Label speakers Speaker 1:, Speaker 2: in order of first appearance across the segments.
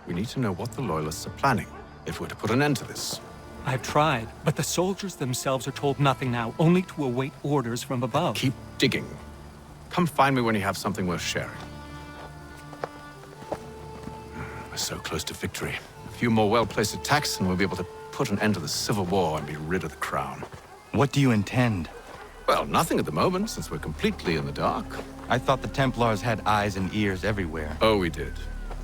Speaker 1: We need to know what the Loyalists are planning, if we're to put an end to this.
Speaker 2: I've tried, but the soldiers themselves are told nothing now, only to await orders from above.
Speaker 1: Keep digging. Come find me when you have something worth sharing. We're so close to victory. A few more well-placed attacks and we'll be able to put an end to the Civil War and be rid of the crown.
Speaker 3: What do you intend?
Speaker 1: Well, nothing at the moment, since we're completely in the dark.
Speaker 3: I thought the Templars had eyes and ears everywhere.
Speaker 1: Oh, we did.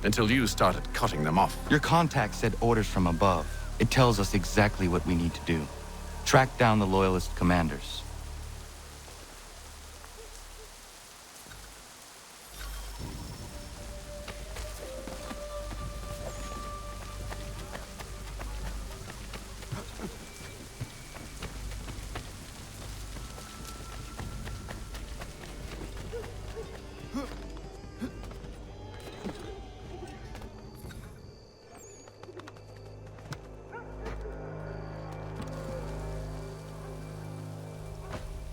Speaker 1: Until you started cutting them off.
Speaker 3: Your contact said orders from above. It tells us exactly what we need to do. Track down the Loyalist commanders.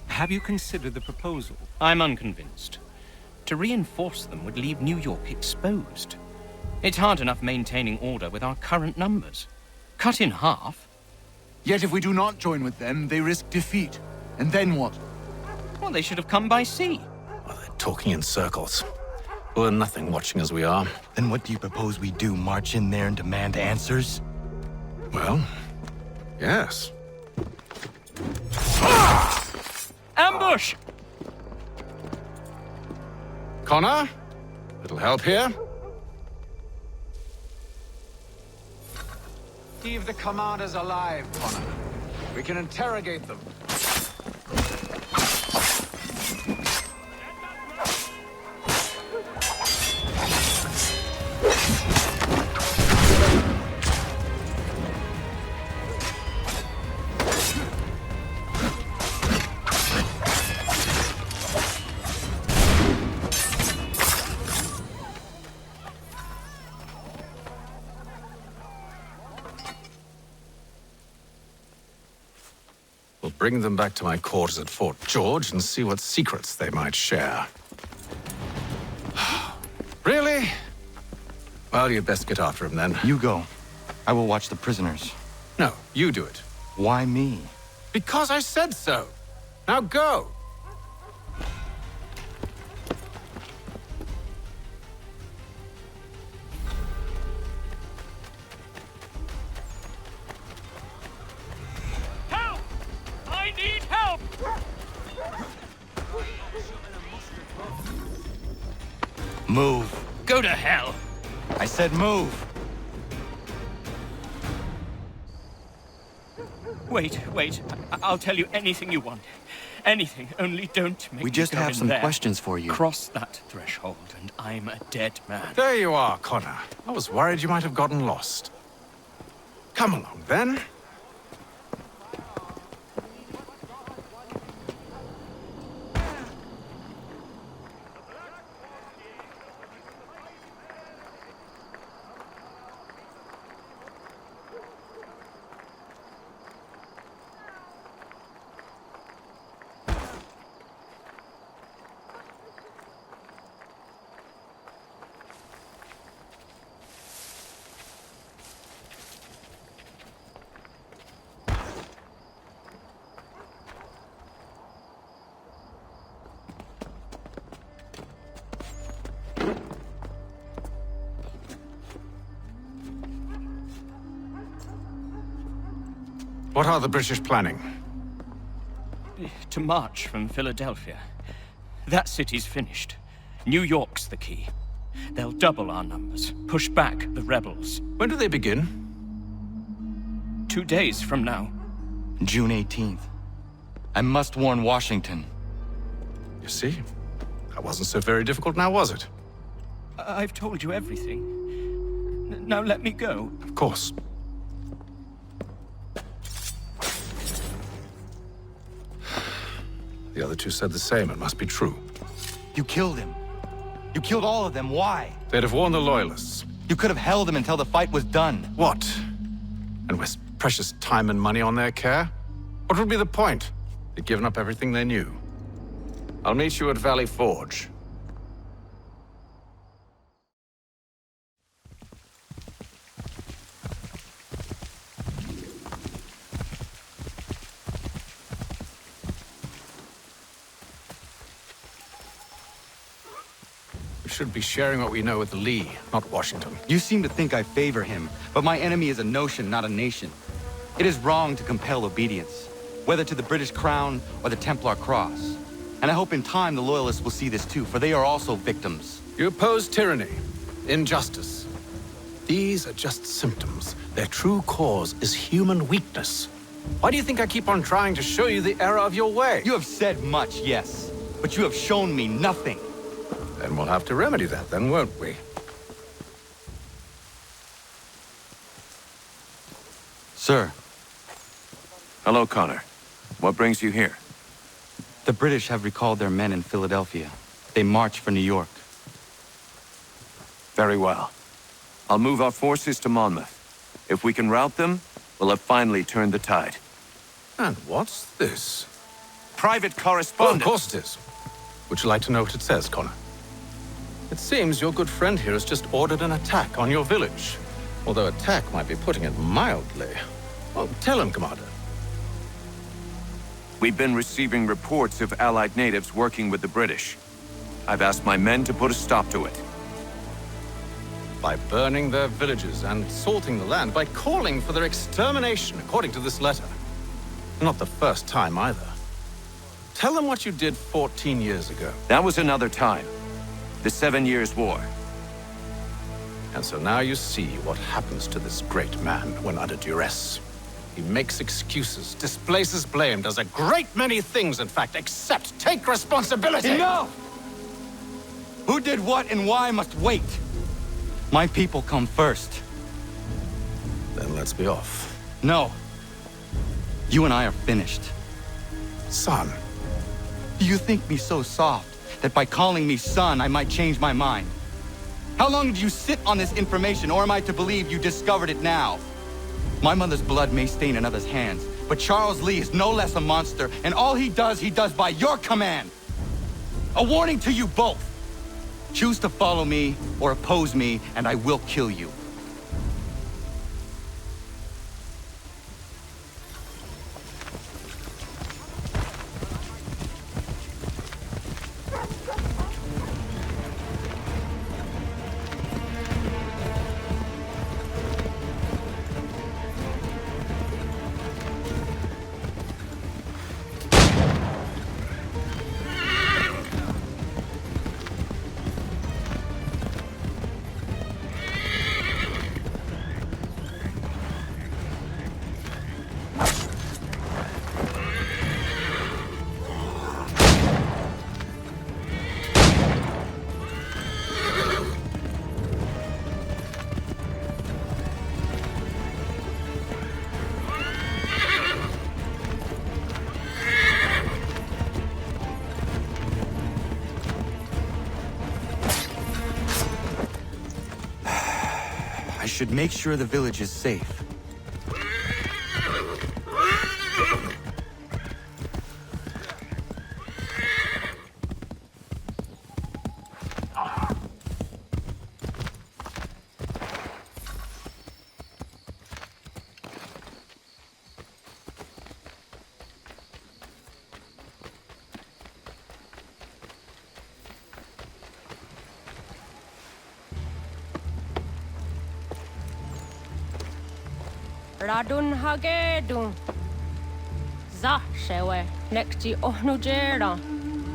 Speaker 2: Have you considered the proposal?
Speaker 4: I'm unconvinced. To reinforce them would leave New York exposed. It's hard enough maintaining order with our current numbers. Cut in half.
Speaker 5: Yet if we do not join with them, they risk defeat. And then what?
Speaker 4: Well, they should have come by sea.
Speaker 1: Well, they're talking in circles. We're nothing watching as we are.
Speaker 3: Then what do you propose we do? March in there and demand answers?
Speaker 1: Well, yes.
Speaker 4: Ambush!
Speaker 1: Connor? Little help here?
Speaker 5: Leave the commanders alive, Connor. We can interrogate them.
Speaker 1: We'll bring them back to my quarters at Fort George and see what secrets they might share. Really? Well, you'd best get after him then.
Speaker 3: You go. I will watch the prisoners.
Speaker 1: No, you do it.
Speaker 3: Why me?
Speaker 1: Because I said so. Now go.
Speaker 4: I need help!
Speaker 3: Move.
Speaker 4: Go to hell!
Speaker 3: I said move.
Speaker 4: Wait. I'll tell you anything you want. Anything, only don't make
Speaker 3: We
Speaker 4: me
Speaker 3: just
Speaker 4: go
Speaker 3: have
Speaker 4: in
Speaker 3: some
Speaker 4: there.
Speaker 3: questions for you.
Speaker 4: Cross that threshold, and I'm a dead man.
Speaker 1: There you are, Connor. I was worried you might have gotten lost. Come along, then. What are the British planning?
Speaker 4: To march from Philadelphia. That city's finished. New York's the key. They'll double our numbers, push back the rebels.
Speaker 1: When do they begin?
Speaker 4: 2 days from now.
Speaker 3: June 18th. I must warn Washington.
Speaker 1: You see? That wasn't so very difficult now, was it?
Speaker 4: I've told you everything. Now let me go.
Speaker 1: Of course. The other two said the same. It must be true.
Speaker 3: You killed him. You killed all of them. Why?
Speaker 1: They'd have warned the Loyalists.
Speaker 3: You could have held them until the fight was done.
Speaker 1: What? And waste precious time and money on their care? What would be the point? They'd given up everything they knew. I'll meet you at Valley Forge. should be sharing what we know with Lee, not Washington.
Speaker 3: You seem to think I favor him, but my enemy is a notion, not a nation. It is wrong to compel obedience, whether to the British Crown or the Templar Cross. And I hope in time the Loyalists will see this too, for they are also victims.
Speaker 1: You oppose tyranny, injustice. These are just symptoms. Their true cause is human weakness. Why do you think I keep on trying to show you the error of your way?
Speaker 3: You have said much, yes, but you have shown me nothing.
Speaker 1: Then we'll have to remedy that then, won't we?
Speaker 3: Sir,
Speaker 6: Hello, Connor. What brings you here?
Speaker 3: the British have recalled their men in Philadelphia. They march for New York.
Speaker 6: Very well. I'll move our forces to Monmouth. If we can rout them, we'll have finally turned the tide.
Speaker 1: And what's this?
Speaker 6: Private
Speaker 1: Oh, of
Speaker 6: correspondence!
Speaker 1: course it is. Would you like to know what it says, Connor? It seems your good friend here has just ordered an attack on your village. Although attack might be putting it mildly. Well, tell him, Commander.
Speaker 6: We've been receiving reports of Allied natives working with the British. I've asked my men to put a stop to it.
Speaker 1: By burning their villages and salting the land, by calling for their extermination, according to this letter. Not the first time either. Tell them what you did 14 years ago.
Speaker 6: That was another time. The 7 Years' War.
Speaker 1: And so now you see what happens to this great man when under duress. He makes excuses, displaces blame, does a great many things, in fact, except take responsibility!
Speaker 3: Enough! Who did what and why must wait. My people come first.
Speaker 1: Then let's be off.
Speaker 3: No. You and I are finished.
Speaker 1: Son.
Speaker 3: Do you think me so soft that by calling me son, I might change my mind? How long did you sit on this information, or am I to believe you discovered it now? My mother's blood may stain another's hands, but Charles Lee is no less a monster, and all he does by your command. A warning to you both. Choose to follow me or oppose me, and I will kill you. I should make sure the village is safe.
Speaker 7: Radun hagedun. Za shewe nekti ohnujera.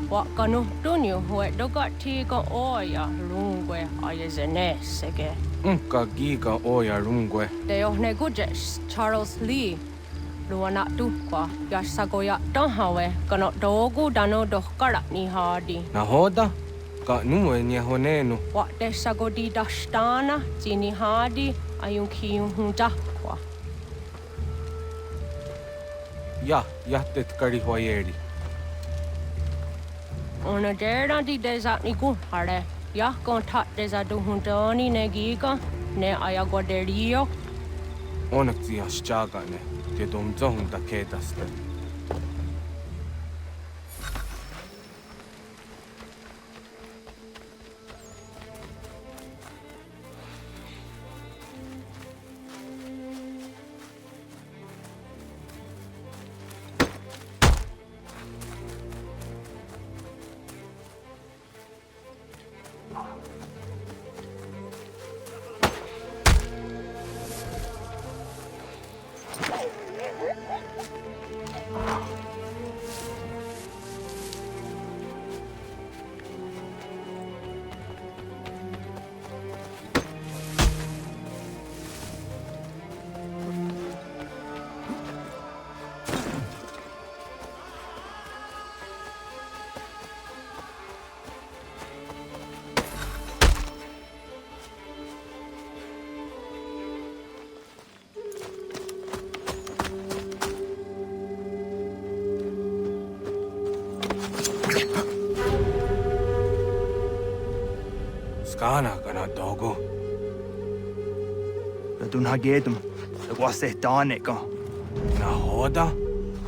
Speaker 7: Wakanu dunyu we dogati go oya rungwe ayezenesege.
Speaker 8: Unka giga oya rungwe.
Speaker 7: De ohne gujes Charles Lee. Luana tukwa yasagoya donhawe kano dogu dano dohkara ni hadi.
Speaker 8: Nahoda? Ka nuwe nye honenu.
Speaker 7: Wat de sagodi dashtana tini hadi ayunki hundakwa.
Speaker 8: Ja, jahtet kari hoyeri.
Speaker 7: Ona dera di desa ni hare. Ya kontat desa du hundani ne giga ne ayagoderio.
Speaker 8: Onak zi ashchaga ne. Te domzo hunda kedaste. Skana kana dogo.
Speaker 9: Radun hagedum. Wase danika.
Speaker 8: Na hoda?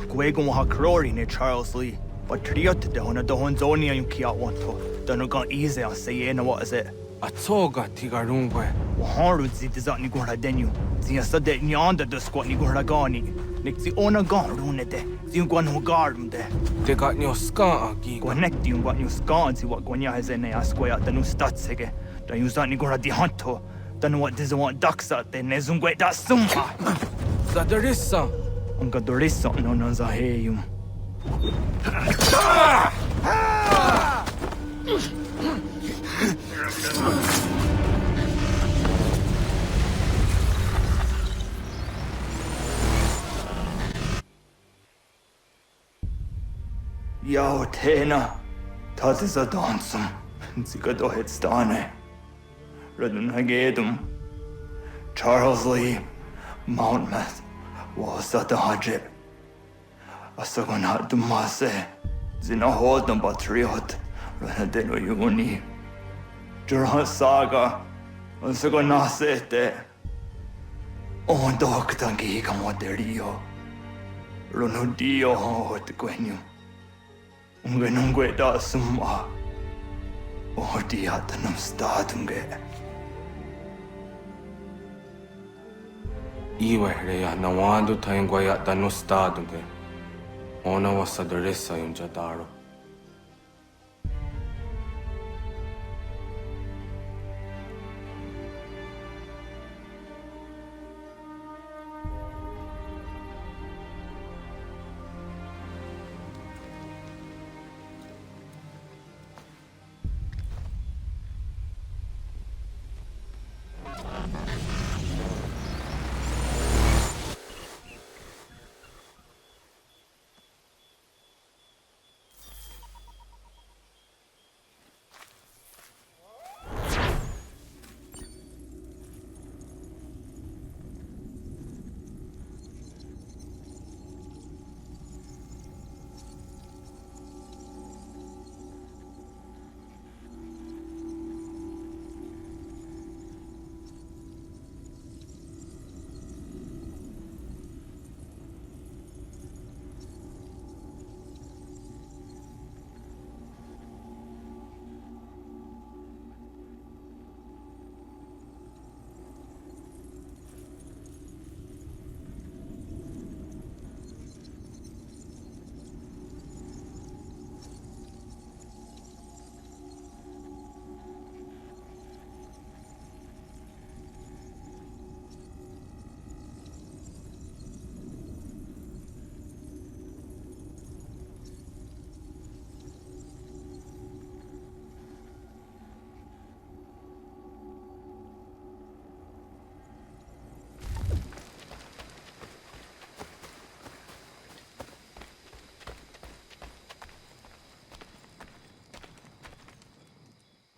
Speaker 9: Gwegum ha crori ne Charles Lee. But triot de hona do honzonia yung kia wanto. Dano gan easy on say na what is it?
Speaker 8: Atsoga tigarungwe.
Speaker 9: Waharu zit is ni gora denu. Zia sade ni onda do squat ni gora gani. Nik zi ona gan runete. Zi gwan ho gardum de.
Speaker 8: Te got nyo ska agi.
Speaker 9: Connect yung gwan yung scan zi what gwanya has ne asquaya danu statsege. Da yung zani gora di hanto. Danu what diz want daksa de ne zungwe da summa.
Speaker 8: Zadarissa.
Speaker 9: Unga dorissa no non za heyum. Yao tena, dat is a dansum. Zika do het stane. Redun hagedum. Charles Lee, Mountmouth, was at the hajib. Asagon hat dumase. Zina hold no batriot. Renadelo yuni. Jurhan saga. Asagon nasete. On dok tangi kamoderio. Runudio hot gwenyu. Ungenungwe da summa. Odiatanum stadunge.
Speaker 8: Iwe reya nawando taingwaya dano stadunge. Ona wasadarissa yung jadaro.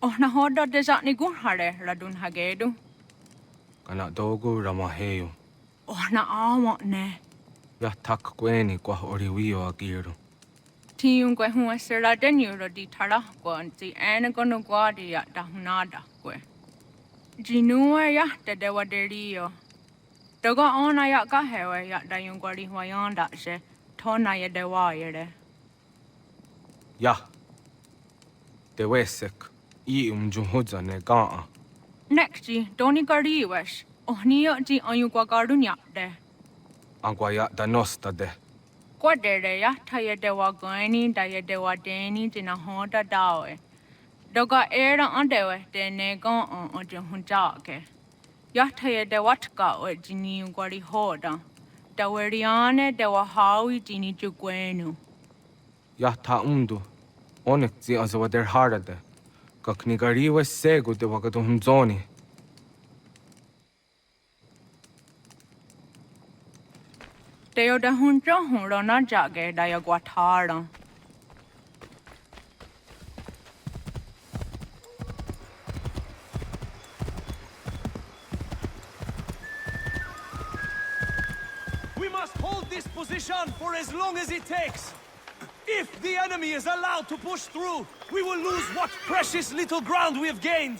Speaker 10: Oh, na hoda desa ni gun hare radun hagedu.
Speaker 8: Kana dogo ramaheyo.
Speaker 10: Oh, na awa ne.
Speaker 8: Ya tak kweni kwa oriwio agiru.
Speaker 10: Tiyung kwe huwa sira denyu rodi tara kwa nti ene kono kwa di ya da hunada kwe. Jinua ya te dewa deriyo. Doga ona ya ka hewe ya da yung kwa di huwa yonda she. Tona ya dewa yere.
Speaker 8: Ya. Te wesek. I umjumhuza ne gaa.
Speaker 10: Next ji, doni kari wesh. Oh, niyo ji ayu kwa karunya de.
Speaker 8: Agwaya danosta de.
Speaker 10: Kwa dere ya ta ya dewa gani da ya dewa deni jina honda dawe. Doga era andewe de negon on junjake. Yataya de watka o Gini Guari Hoda. Daweriane de Wahawi Gini Juguenu.
Speaker 8: Yahta undu. Onek zi azawa der harade. Kaknigariwe segu de wagaduhunzoni.
Speaker 10: Deo da hunja hunrona jage daya guatara.
Speaker 11: We must hold this position for as long as it takes. If the enemy is allowed to push through, we will lose what precious little ground we have gained.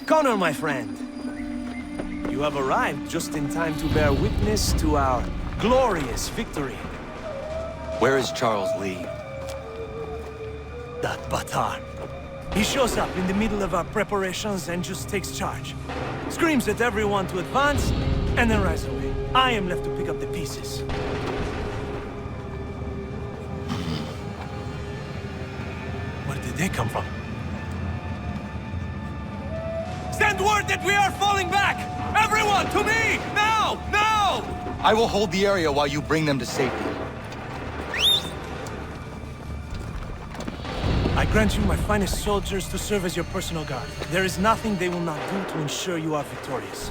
Speaker 11: Connor, my friend, you have arrived just in time to bear witness to our glorious victory.
Speaker 3: Where is Charles Lee?
Speaker 11: That Batar. He shows up in the middle of our preparations and just takes charge. Screams at everyone to advance, and then rides away. I am left to pick up the pieces. Where did they come from? Send word that we are falling back! Everyone, to me! Now! Now!
Speaker 3: I will hold the area while you bring them to safety.
Speaker 11: I grant you my finest soldiers to serve as your personal guard. There is nothing they will not do to ensure you are victorious.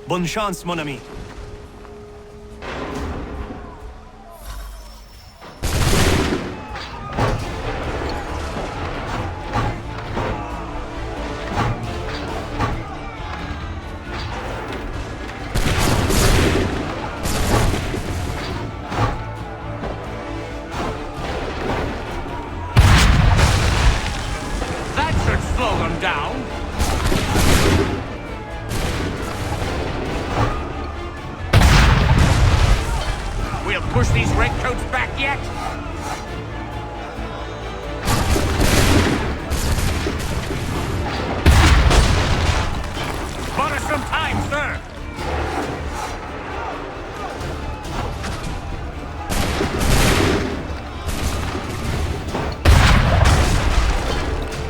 Speaker 11: Bonne chance, mon ami.
Speaker 6: Push these redcoats back yet? Bought us some time, sir!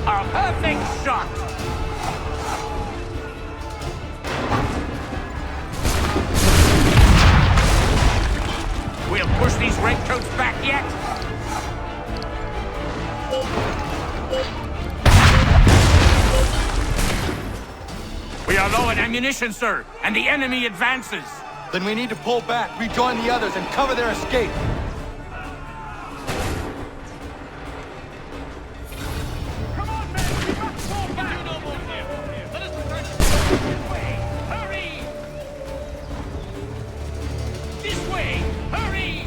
Speaker 6: A perfect shot! We'll push these redcoats back yet? We are low on ammunition, sir, and the enemy advances.
Speaker 3: Then we need to pull back, rejoin the others, and cover their escape.
Speaker 11: Come on, men! We must fall back! Let us return this way! Hurry! This way! Hurry!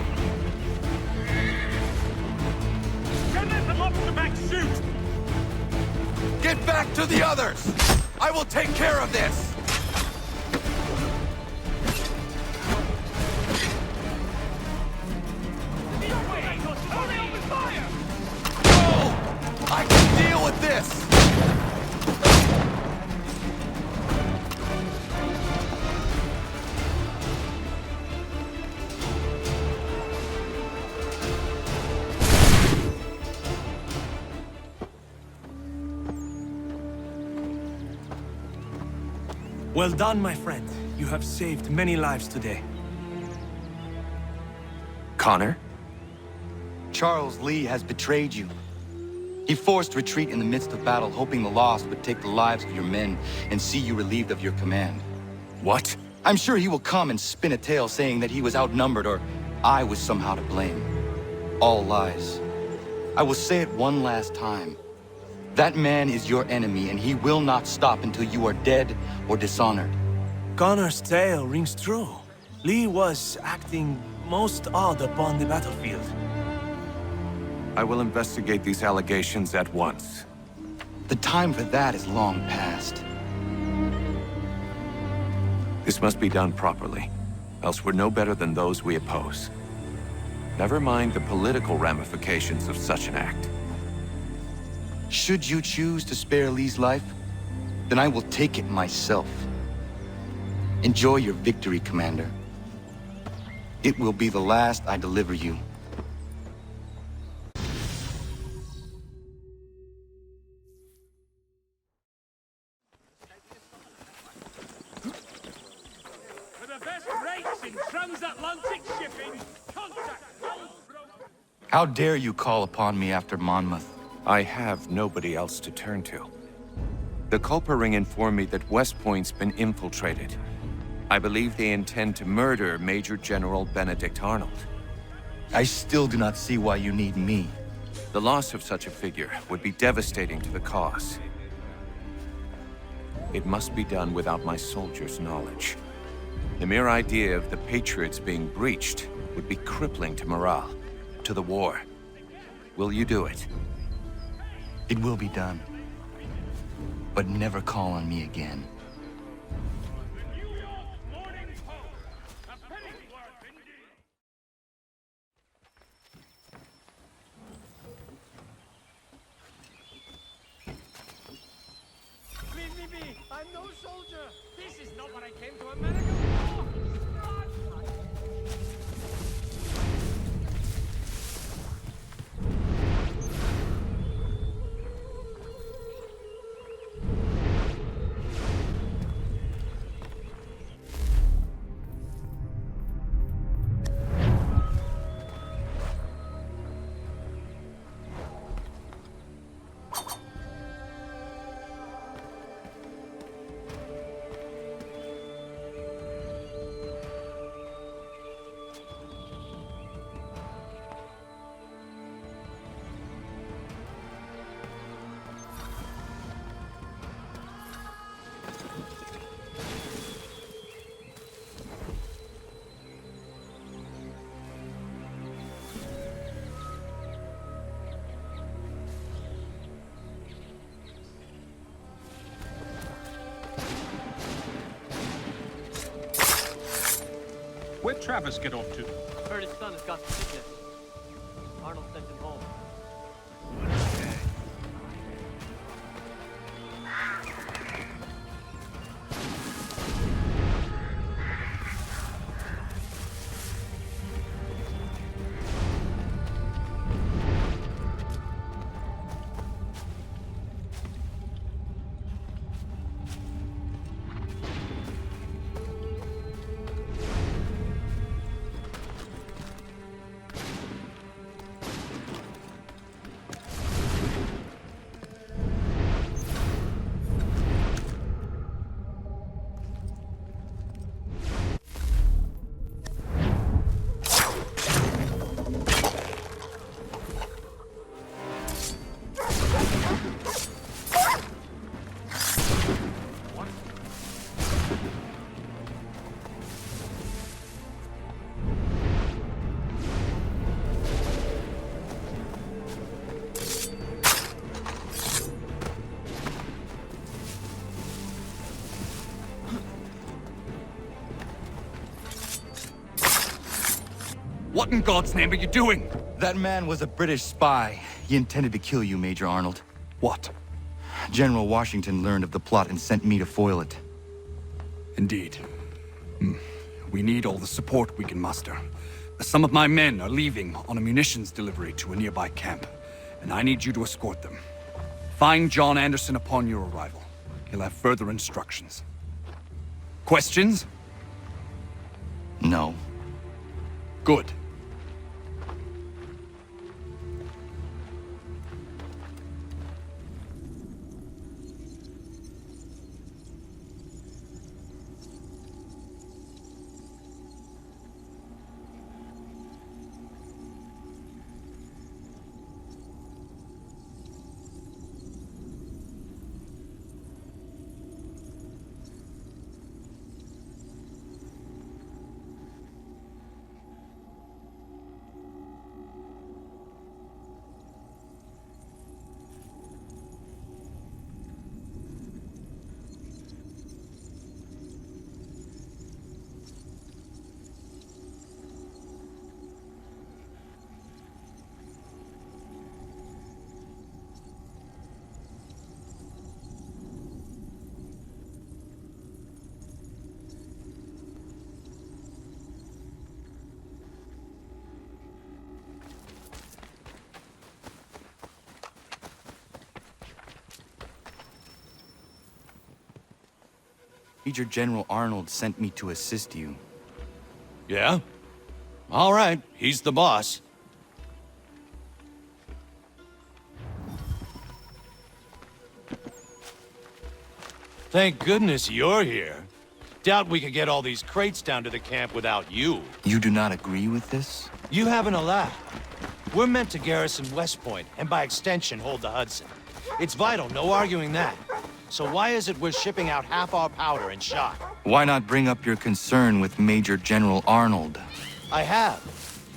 Speaker 11: Send them up to back shoot!
Speaker 3: Get back to the others! I will take care of this!
Speaker 11: Well done, my friend. You have saved many lives today.
Speaker 6: Connor?
Speaker 3: Charles Lee has betrayed you. He forced retreat in the midst of battle, hoping the lost would take the lives of your men and see you relieved of your command.
Speaker 6: What?
Speaker 3: I'm sure he will come and spin a tale saying that he was outnumbered or I was somehow to blame. All lies. I will say it one last time. That man is your enemy, and he will not stop until you are dead or dishonored.
Speaker 11: Connor's tale rings true. Lee was acting most odd upon the battlefield.
Speaker 6: I will investigate these allegations at once.
Speaker 3: The time for that is long past.
Speaker 6: This must be done properly, else we're no better than those we oppose. Never mind the political ramifications of such an act.
Speaker 3: Should you choose to spare Lee's life, then I will take it myself. Enjoy your victory, Commander. It will be the last I deliver you.
Speaker 11: For the best rates in transatlantic shipping, contact Goldbroker.
Speaker 3: How dare you call upon me after Monmouth?
Speaker 6: I have nobody else to turn to. The Culper Ring informed me that West Point's been infiltrated. I believe they intend to murder Major General Benedict Arnold.
Speaker 3: I still do not see why you need me.
Speaker 6: The loss of such a figure would be devastating to the cause. It must be done without my soldiers' knowledge. The mere idea of the Patriots being breached would be crippling to morale, to the war. Will you do it?
Speaker 3: It will be done. But never call on me again.
Speaker 11: Leave me be! I'm no soldier! This is not what I came to America for!
Speaker 12: Where'd Travis get off to?
Speaker 13: Heard his son has got some sickness. Arnold sent him home.
Speaker 3: What in God's name are you doing? That man was a British spy. He intended to kill you, Major Arnold. What? General Washington learned of the plot and sent me to foil it.
Speaker 14: Indeed. We need all the support we can muster. Some of my men are leaving on a munitions delivery to a nearby camp, and I need you to escort them. Find John Anderson upon your arrival. He'll have further instructions. Questions?
Speaker 3: No.
Speaker 14: Good.
Speaker 3: Major General Arnold sent me to assist you.
Speaker 11: Yeah? All right, he's the boss. Thank goodness you're here. Doubt we could get all these crates down to the camp without you.
Speaker 3: You do not agree with this?
Speaker 11: You haven't allowed. We're meant to garrison West Point, and by extension, hold the Hudson. It's vital, no arguing that. So why is it we're shipping out half our powder and shot?
Speaker 3: Why not bring up your concern with Major General Arnold?
Speaker 11: I have.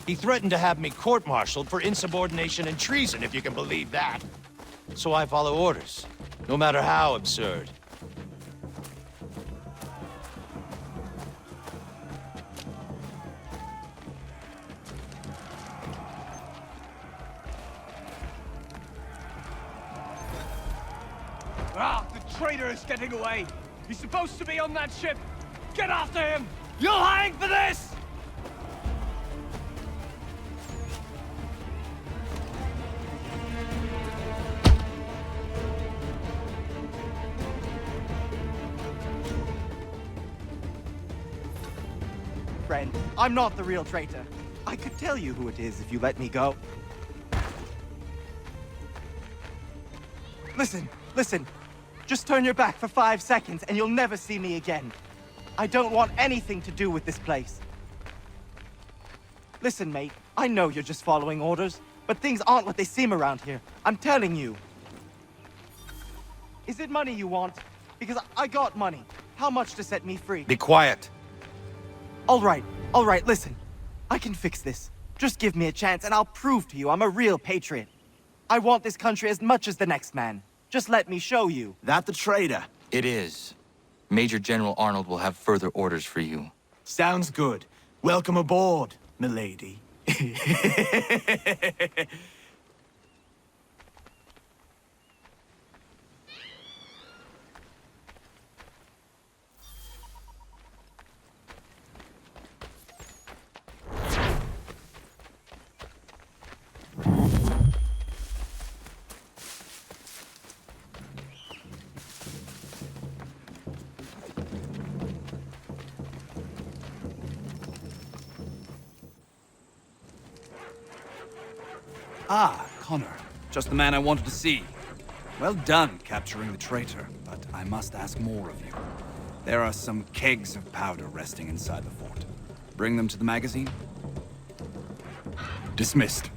Speaker 11: He threatened to have me court-martialed for insubordination and treason, if you can believe that. So I follow orders, no matter how absurd.
Speaker 15: Ah, the traitor is getting away. He's supposed to be on that ship. Get after him. You'll hang for this!
Speaker 16: Friend, I'm not the real traitor. I could tell you who it is if you let me go. Listen. Just turn your back for 5 seconds and you'll never see me again. I don't want anything to do with this place. Listen, mate, I know you're just following orders, but things aren't what they seem around here. I'm telling you. Is it money you want? Because I got money. How much to set me free?
Speaker 3: Be quiet.
Speaker 16: All right, listen. I can fix this. Just give me a chance and I'll prove to you I'm a real patriot. I want this country as much as the next man. Just let me show you.
Speaker 3: That the traitor? It is. Major General Arnold will have further orders for you.
Speaker 15: Sounds good. Welcome aboard, milady.
Speaker 14: Ah, Connor. Just the man I wanted to see. Well done capturing the traitor, but I must ask more of you. There are some kegs of powder resting inside the fort. Bring them to the magazine? Dismissed.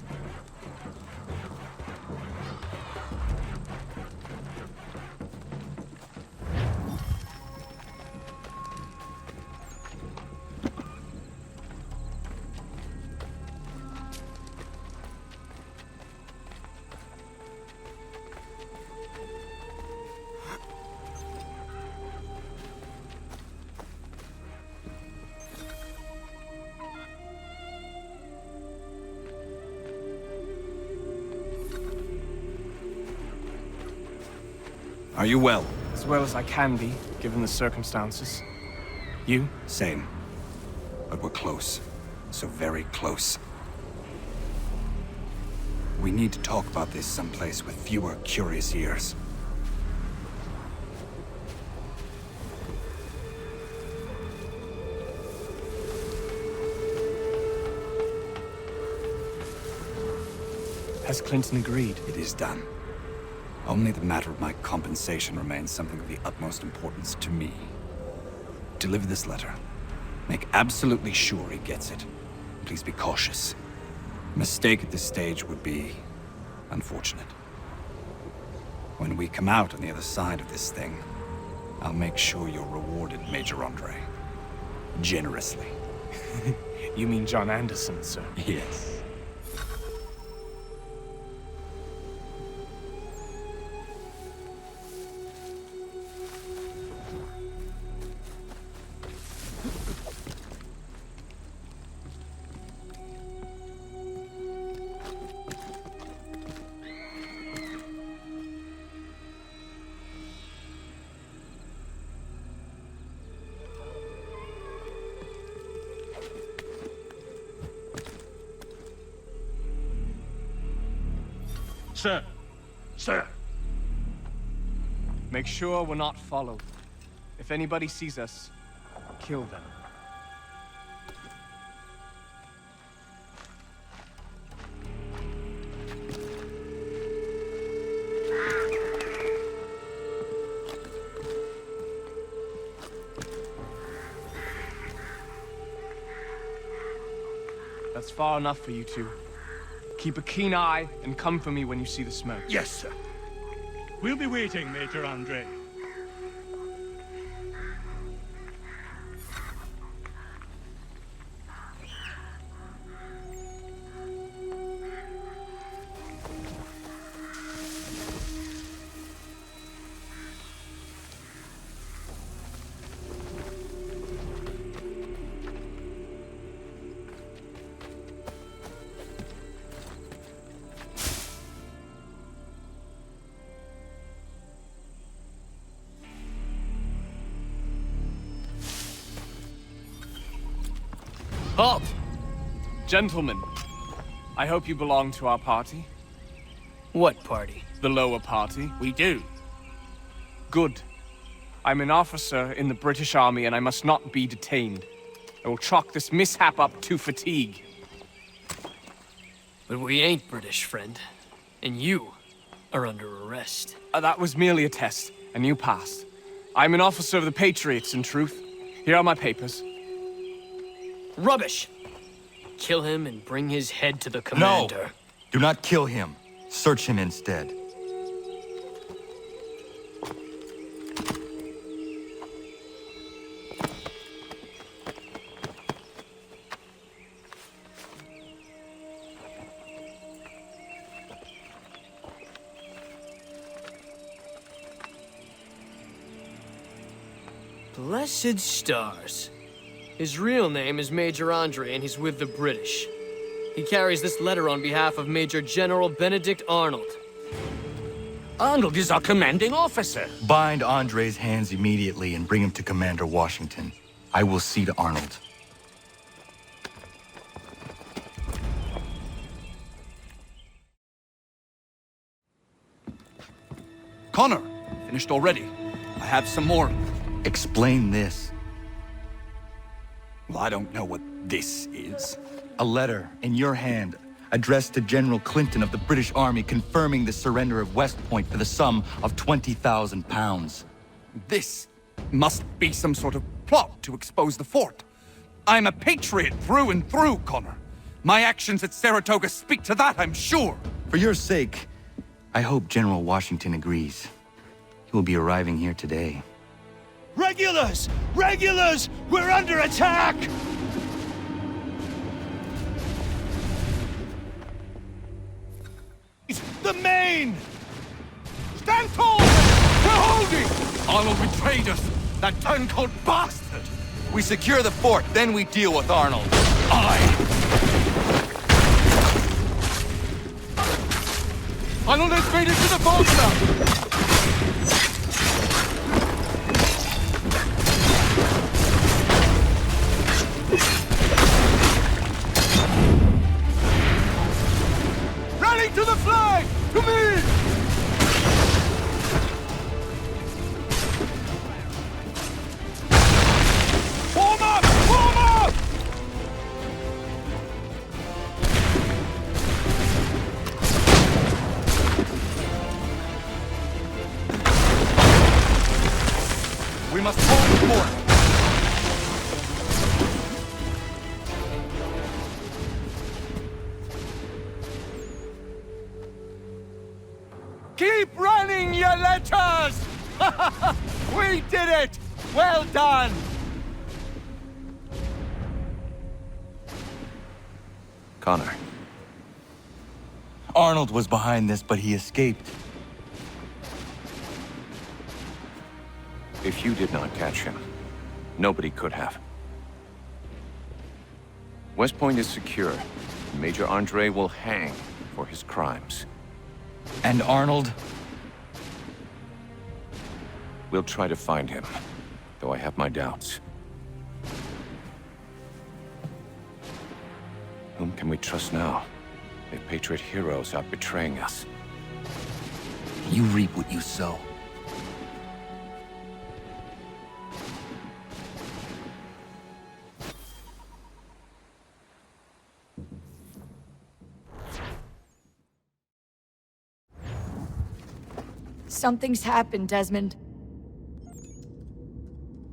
Speaker 14: Are you well?
Speaker 2: As well as I can be, given the circumstances. You?
Speaker 14: Same. But we're close. So very close. We need to talk about this someplace with fewer curious ears.
Speaker 2: Has Clinton agreed?
Speaker 14: It is done. Only the matter of my compensation remains something of the utmost importance to me. Deliver this letter. Make absolutely sure he gets it. Please be cautious. A mistake at this stage would be unfortunate. When we come out on the other side of this thing, I'll make sure you're rewarded, Major Andre. Generously.
Speaker 8: You mean John Anderson, sir?
Speaker 14: Yes.
Speaker 12: Sir. Sir.
Speaker 2: Make sure we're not followed. If anybody sees us, kill them. That's far enough for you two. Keep a keen eye and come for me when you see the smoke.
Speaker 12: Yes, sir. We'll be waiting, Major Andre.
Speaker 2: Halt! Gentlemen, I hope you belong to our party.
Speaker 13: What party?
Speaker 2: The lower party.
Speaker 13: We do.
Speaker 2: Good. I'm an officer in the British Army and I must not be detained. I will chalk this mishap up to fatigue.
Speaker 13: But we ain't British, friend. And you are under arrest.
Speaker 2: That was merely a test, and you passed. I'm an officer of the Patriots, in truth. Here are my papers.
Speaker 13: Rubbish! Kill him and bring his head to the commander.
Speaker 3: No! Do not kill him. Search him instead.
Speaker 13: Blessed stars. His real name is Major Andre, and he's with the British. He carries this letter on behalf of Major General Benedict Arnold.
Speaker 17: Arnold is our commanding officer.
Speaker 3: Bind Andre's hands immediately and bring him to Commander Washington. I will see to Arnold.
Speaker 14: Connor, finished already. I have some more.
Speaker 3: Explain this.
Speaker 14: Well, I don't know what this is.
Speaker 3: A letter in your hand, addressed to General Clinton of the British Army confirming the surrender of West Point for the sum of 20,000 pounds.
Speaker 14: This must be some sort of plot to expose the fort. I'm a patriot through and through, Connor. My actions at Saratoga speak to that, I'm sure.
Speaker 3: For your sake, I hope General Washington agrees. He will be arriving here today.
Speaker 11: Regulars! Regulars! We're under attack! The Maine! Stand tall! We're holding!
Speaker 14: Arnold betrayed us! That turncoat bastard!
Speaker 3: We secure the fort, then we deal with Arnold.
Speaker 2: Arnold has made it to the fort now!
Speaker 11: Rally to the flag! To me! Form up! Form up!
Speaker 3: We must hold the fort!
Speaker 8: Keep running, you letters! We did it! Well done!
Speaker 6: Connor.
Speaker 3: Arnold was behind this, but he escaped.
Speaker 6: If you did not catch him, nobody could have. West Point is secure. Major Andre will hang for his crimes.
Speaker 3: And Arnold?
Speaker 6: We'll try to find him, though I have my doubts. Whom can we trust now? If Patriot heroes are betraying us.
Speaker 3: You reap what you sow.
Speaker 18: Something's happened, Desmond.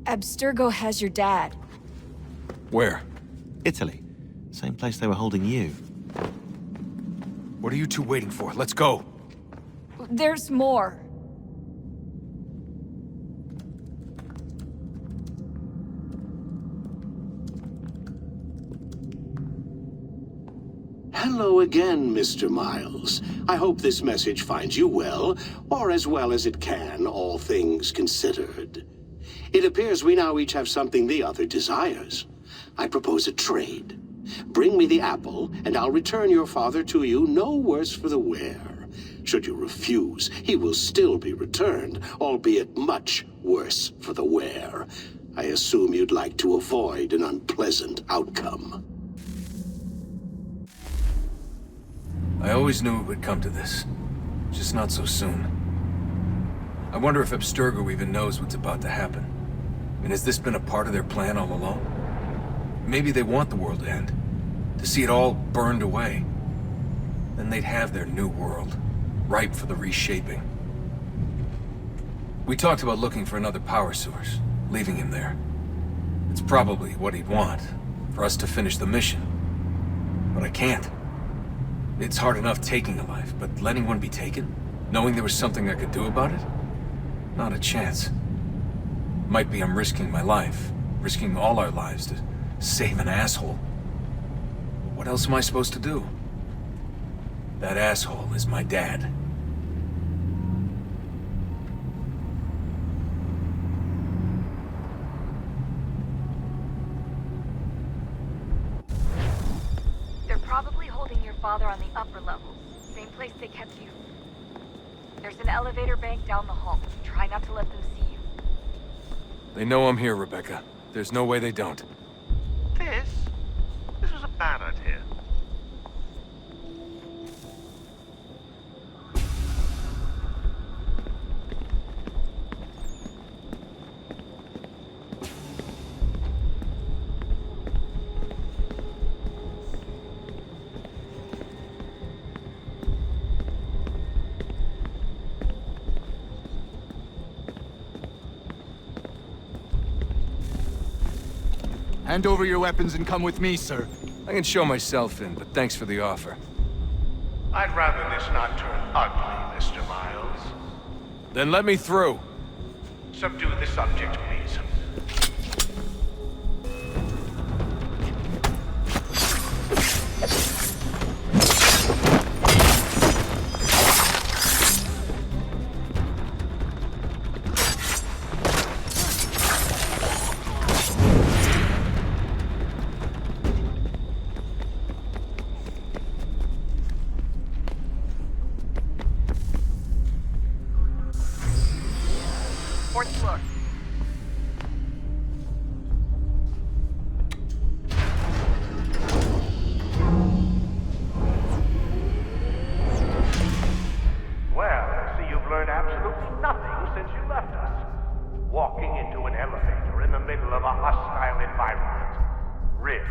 Speaker 18: Abstergo has your dad.
Speaker 14: Where?
Speaker 19: Italy. Same place they were holding you.
Speaker 14: What are you two waiting for? Let's go!
Speaker 18: There's more.
Speaker 20: Hello again, Mr. Miles. I hope this message finds you well, or as well as it can, all things considered. It appears we now each have something the other desires. I propose a trade. Bring me the apple, and I'll return your father to you no worse for the wear. Should you refuse, he will still be returned, albeit much worse for the wear. I assume you'd like to avoid an unpleasant outcome.
Speaker 14: I always knew it would come to this. Just not so soon. I wonder if Abstergo even knows what's about to happen. And has this been a part of their plan all along? Maybe they want the world to end. To see it all burned away. Then they'd have their new world, ripe for the reshaping. We talked about looking for another power source, leaving him there. It's probably what he'd want, for us to finish the mission. But I can't. It's hard enough taking a life, but letting one be taken? Knowing there was something I could do about it? Not a chance. Might be I'm risking my life, risking all our lives to save an asshole. What else am I supposed to do? That asshole is my dad.
Speaker 21: They're probably holding your father on the upper level. Same place they kept you. There's an elevator bank down the hall. Try not to let them see you.
Speaker 14: They know I'm here, Rebecca. There's no way they don't.
Speaker 22: This was a bad idea.
Speaker 5: Hand over your weapons and come with me, sir.
Speaker 14: I can show myself in, but thanks for the offer.
Speaker 22: I'd rather this not turn ugly, Mr. Miles.
Speaker 14: Then let me through.
Speaker 22: Subdue the subject, please.
Speaker 21: Fourth floor.
Speaker 22: Well, I see you've learned absolutely nothing since you left us. Walking into an elevator in the middle of a hostile environment. Really?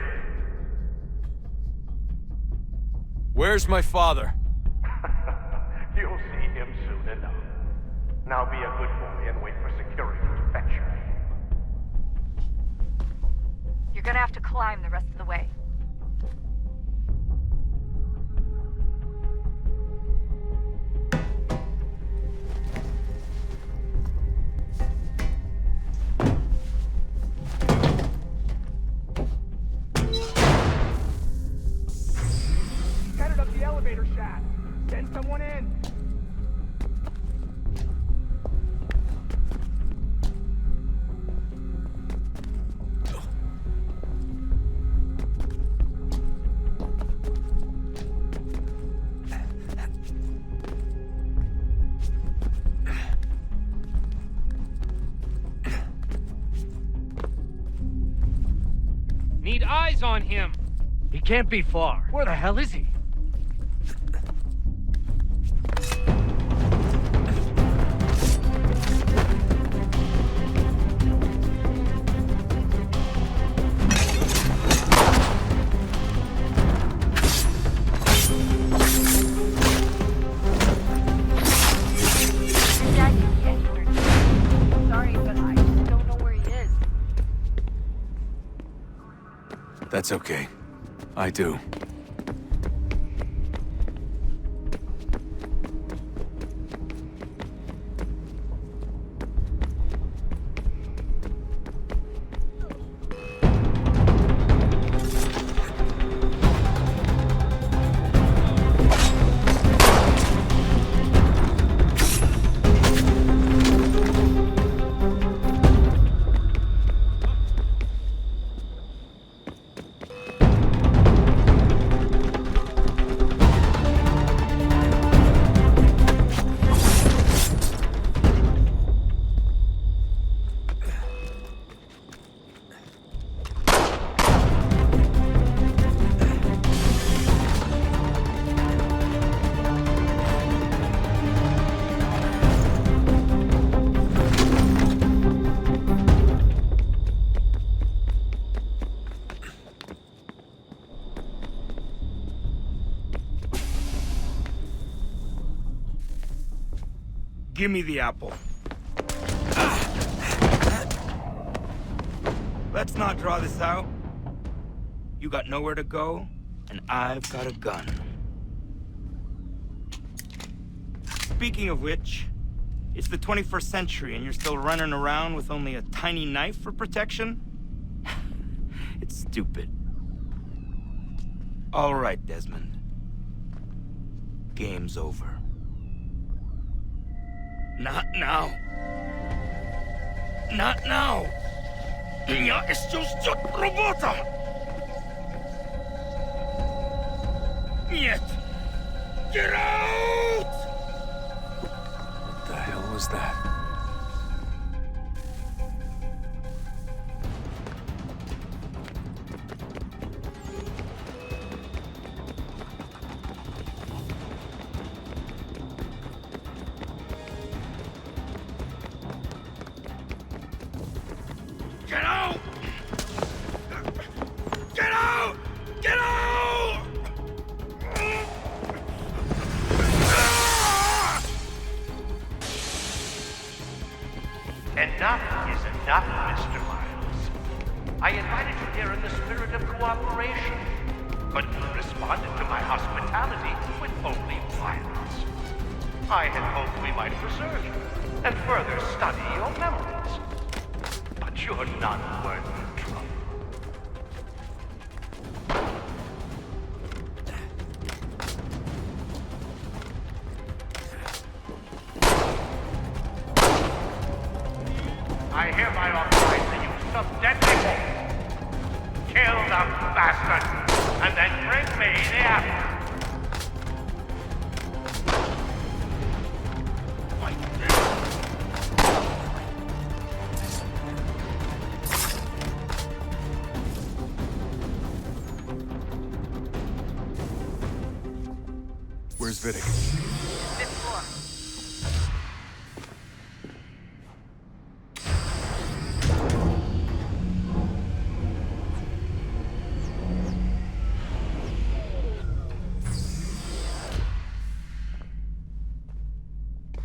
Speaker 14: Where's my father?
Speaker 22: You'll see him soon enough. Now be a good boy and wait for security to fetch you.
Speaker 21: You're gonna have to climb the rest of the way.
Speaker 15: Headed up the elevator shaft. Send someone in.
Speaker 17: Need eyes on him.
Speaker 15: He can't be far. Where the hell is he?
Speaker 21: Dad could be anywhere. Sorry, but I just don't know where he is.
Speaker 6: That's okay. I do.
Speaker 9: Give me the apple. Let's not draw this out. You got nowhere to go, and I've got a gun. Speaking of which, it's the 21st century and you're still running around with only a tiny knife for protection? It's stupid. All right, Desmond. Game's over. Not now. Not now. Я еще ждет работа. Нет. Get out!
Speaker 6: What the hell was that?
Speaker 9: Get out! Get out! Get out!
Speaker 22: Enough is enough, Mr. Miles. I invited you here in the spirit of cooperation, but you responded to my hospitality with only violence. I had hoped we might preserve you and further study your memories. But you're not worth the trouble. I hereby authorize the use of deadly force. Kill the bastard, and then bring me the apple.
Speaker 6: Where's Vidic?
Speaker 21: Fifth floor.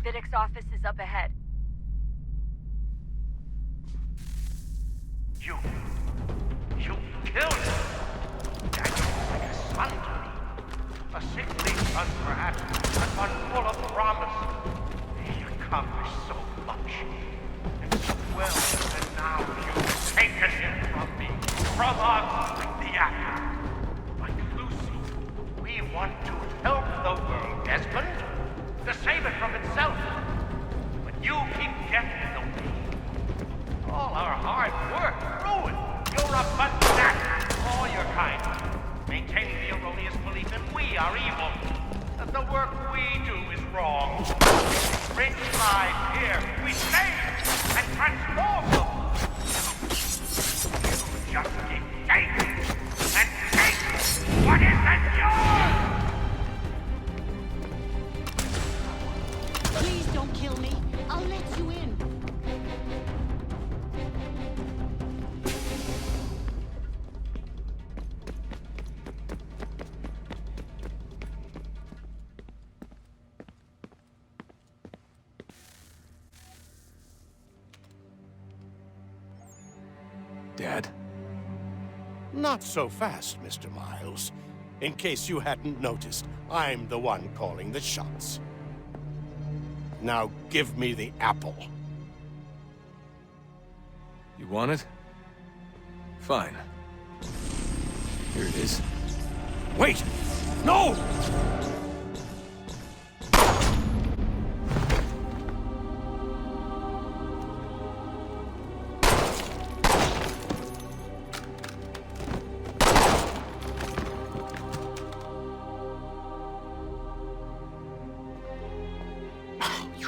Speaker 21: Vidic's office is up ahead.
Speaker 22: You killed him. Daniel was like a son to me. A sickly son, perhaps, but one full of promise. He accomplished so much. And so well, and now you've taken him from me. From us, the actor. But Lucy, we want to help the world, Desmond. To save it from itself. But you keep getting in the way. All our hard work ruined. You're a fanatic. All your kind. Maintaining the erroneous belief that we are evil. That the work we do is wrong. Bring lives here. We save and transform them. You just keep taking and taking what isn't yours!
Speaker 1: Please don't kill me. I'll let you in.
Speaker 2: Dad?
Speaker 4: Not so fast, Mr. Miles. In case you hadn't noticed, I'm the one calling the shots. Now give me the apple.
Speaker 2: You want it? Fine. Here it is.
Speaker 4: Wait! No!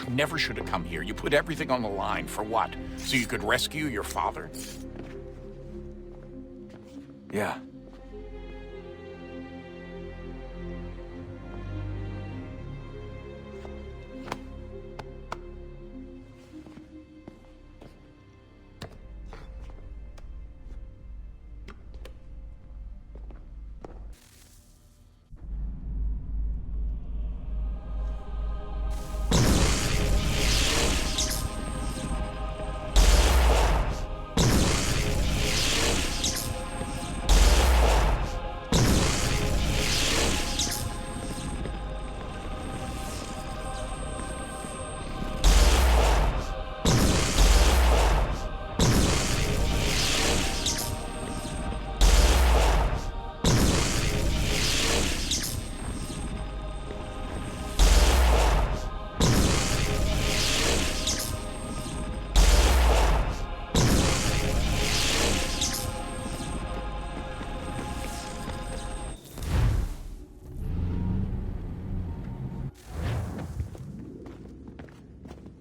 Speaker 17: Never should have come here. You put everything on the line. For what? So you could rescue your father?
Speaker 2: Yeah.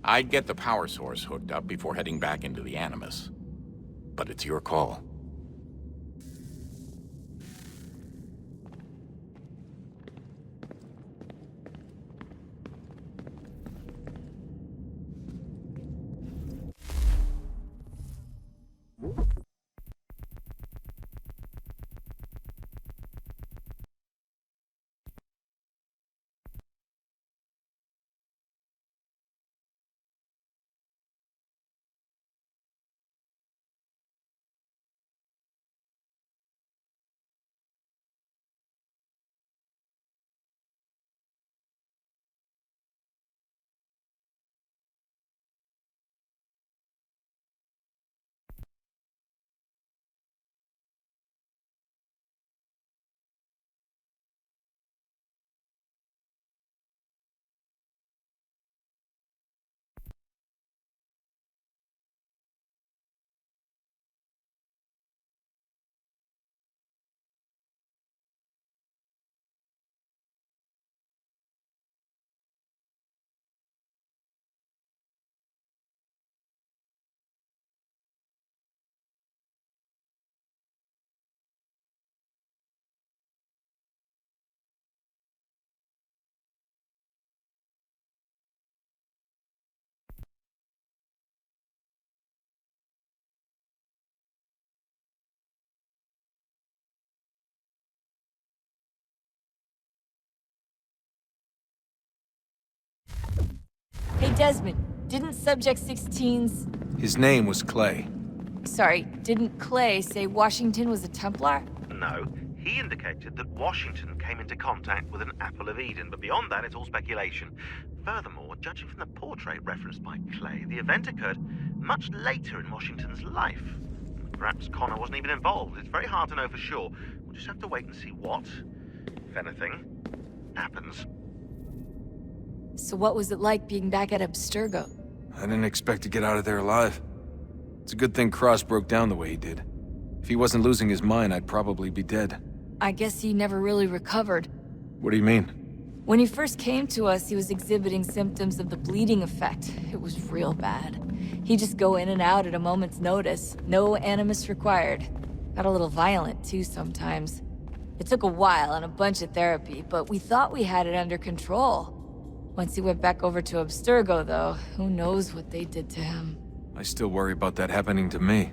Speaker 17: I'd get the power source hooked up before heading back into the Animus. But it's your call.
Speaker 18: Hey, Desmond, didn't Subject 16's...
Speaker 2: His name was Clay.
Speaker 18: Sorry, didn't Clay say Washington was a Templar?
Speaker 7: No. He indicated that Washington came into contact with an Apple of Eden, but beyond that, it's all speculation. Furthermore, judging from the portrait referenced by Clay, the event occurred much later in Washington's life. Perhaps Connor wasn't even involved. It's very hard to know for sure. We'll just have to wait and see what, if anything, happens.
Speaker 18: So what was it like being back at Abstergo?
Speaker 10: I didn't expect to get out of there alive. It's a good thing Cross broke down the way he did. If he wasn't losing his mind, I'd probably be dead.
Speaker 18: I guess he never really recovered.
Speaker 10: What do you mean?
Speaker 18: When he first came to us, he was exhibiting symptoms of the bleeding effect. It was real bad. He'd just go in and out at a moment's notice. No animus required. Got a little violent, too, sometimes. It took a while and a bunch of therapy, but we thought we had it under control. Once he went back over to Abstergo, though, who knows what they did to him.
Speaker 10: I still worry about that happening to me.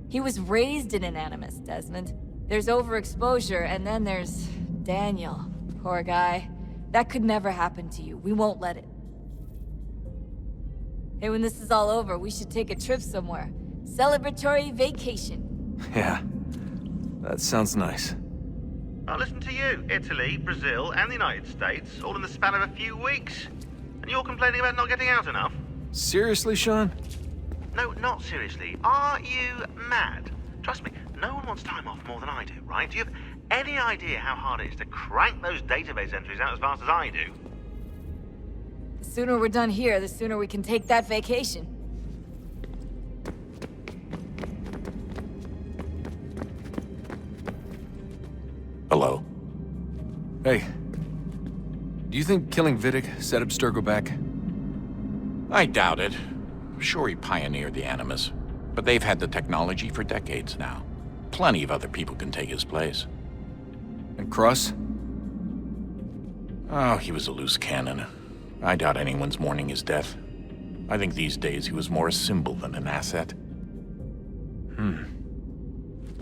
Speaker 18: He was raised in an animus, Desmond. There's overexposure, and then there's Daniel. Poor guy. That could never happen to you. We won't let it. Hey, when this is all over, we should take a trip somewhere. Celebratory vacation.
Speaker 10: Yeah, that sounds nice.
Speaker 7: Now listen to you. Italy, Brazil, and the United States, all in the span of a few weeks. And you're complaining about not getting out enough?
Speaker 10: Seriously, Sean?
Speaker 7: No, not seriously. Are you mad? Trust me, no one wants time off more than I do, right? Do you have any idea how hard it is to crank those database entries out as fast as I do?
Speaker 18: The sooner we're done here, the sooner we can take that vacation.
Speaker 17: Hello?
Speaker 10: Hey. Do you think killing Vidic set Abstergo back?
Speaker 17: I doubt it. Sure, he pioneered the Animus, but they've had the technology for decades now. Plenty of other people can take his place.
Speaker 10: And Cross?
Speaker 17: Oh, he was a loose cannon. I doubt anyone's mourning his death. I think these days he was more a symbol than an asset.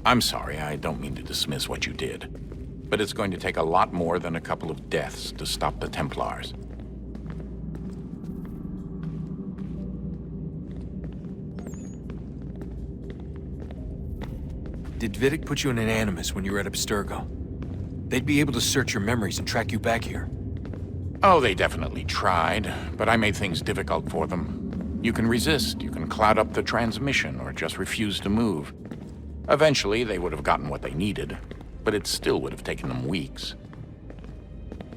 Speaker 17: I'm sorry, I don't mean to dismiss what you did. But it's going to take a lot more than a couple of deaths to stop the Templars.
Speaker 10: Did Vidic put you in an animus when you were at Abstergo? They'd be able to search your memories and track you back here.
Speaker 17: Oh, they definitely tried, but I made things difficult for them. You can resist, you can cloud up the transmission, or just refuse to move. Eventually, they would have gotten what they needed, but it still would have taken them weeks.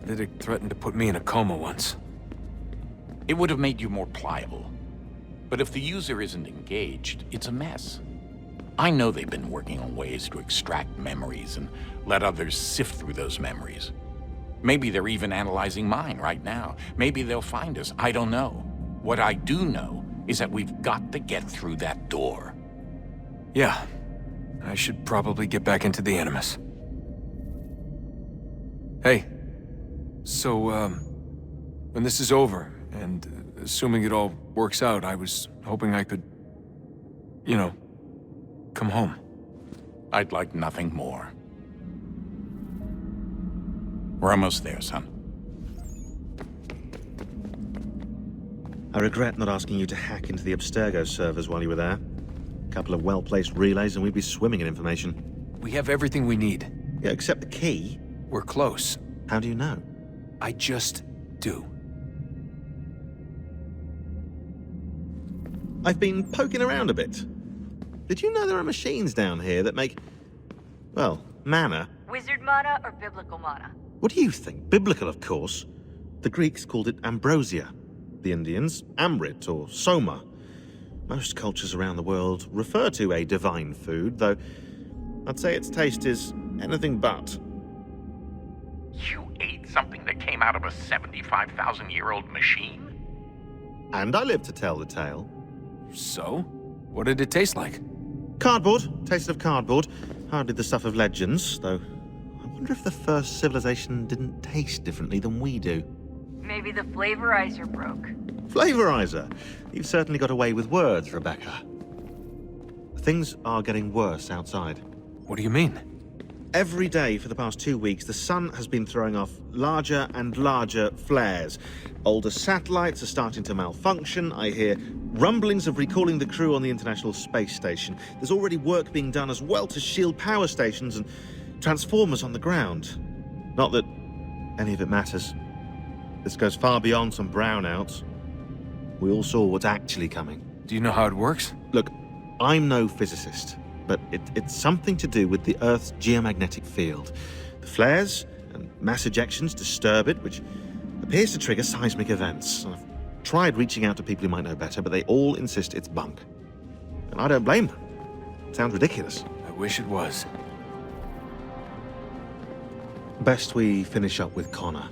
Speaker 10: Vidic threatened to put me in a coma once.
Speaker 17: It would have made you more pliable. But if the user isn't engaged, it's a mess. I know they've been working on ways to extract memories and let others sift through those memories. Maybe they're even analyzing mine right now. Maybe they'll find us. I don't know. What I do know is that we've got to get through that door.
Speaker 10: Yeah. I should probably get back into the Animus. Hey. So, when this is over, and assuming it all works out, I was hoping I could, you know, come home.
Speaker 17: I'd like nothing more. We're almost there, son.
Speaker 19: I regret not asking you to hack into the Abstergo servers while you were there. A couple of well-placed relays and we'd be swimming in information.
Speaker 10: We have everything we need.
Speaker 19: Yeah, except the key.
Speaker 10: We're close.
Speaker 19: How do you know?
Speaker 10: I just do.
Speaker 19: I've been poking around a bit. Did you know there are machines down here that make, well, mana?
Speaker 21: Wizard mana or biblical mana?
Speaker 19: What do you think? Biblical, of course. The Greeks called it ambrosia. The Indians, amrit or soma. Most cultures around the world refer to a divine food, though I'd say its taste is anything but.
Speaker 17: You ate something that came out of a 75,000-year-old machine?
Speaker 19: And I live to tell the tale.
Speaker 10: So? What did it taste like?
Speaker 19: Cardboard. Taste of cardboard. Hardly the stuff of legends, though. I wonder if the first civilization didn't taste differently than we do.
Speaker 21: Maybe the flavorizer broke.
Speaker 19: Flavorizer? You've certainly got away with words, Rebecca. Things are getting worse outside.
Speaker 10: What do you mean?
Speaker 19: Every day for the past 2 weeks, the sun has been throwing off larger and larger flares. Older satellites are starting to malfunction. I hear Rumblings of recalling the crew on the International Space Station. There's already work being done as well to shield power stations and transformers on the ground. Not that any of it matters. This goes far beyond some brownouts. We all saw what's actually coming.
Speaker 10: Do you know how it works?
Speaker 19: Look, I'm no physicist, but it's something to do with the Earth's geomagnetic field. The flares and mass ejections disturb it, which appears to trigger seismic events. I've tried reaching out to people who might know better, but they all insist it's bunk. And I don't blame them. It sounds ridiculous.
Speaker 10: I wish it was.
Speaker 19: Best we finish up with Connor.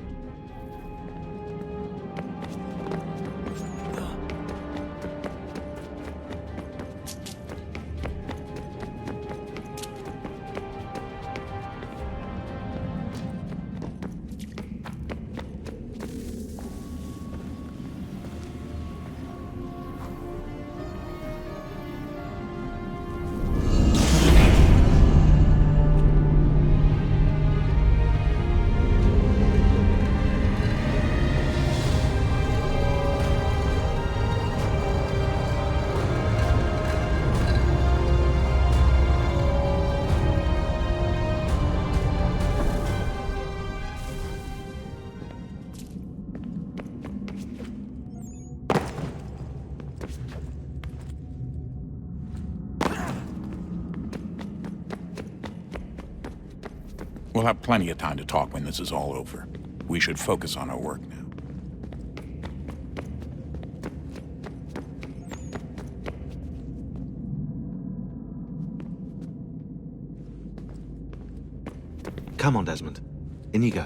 Speaker 17: We'll have plenty of time to talk when this is all over. We should focus on our work now.
Speaker 19: Come on, Desmond. In you go.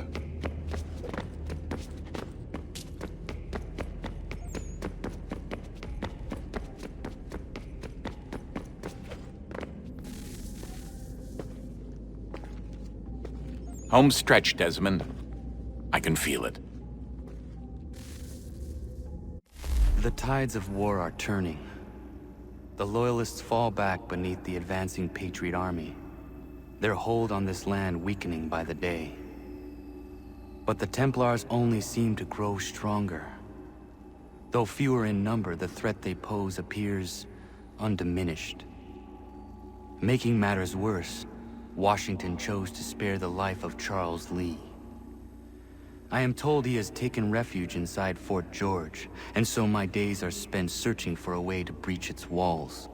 Speaker 17: Home stretch, Desmond. I can feel it.
Speaker 12: The tides of war are turning. The Loyalists fall back beneath the advancing Patriot army, their hold on this land weakening by the day. But the Templars only seem to grow stronger. Though fewer in number, the threat they pose appears undiminished. Making matters worse, Washington chose to spare the life of Charles Lee. I am told he has taken refuge inside Fort George, and so my days are spent searching for a way to breach its walls.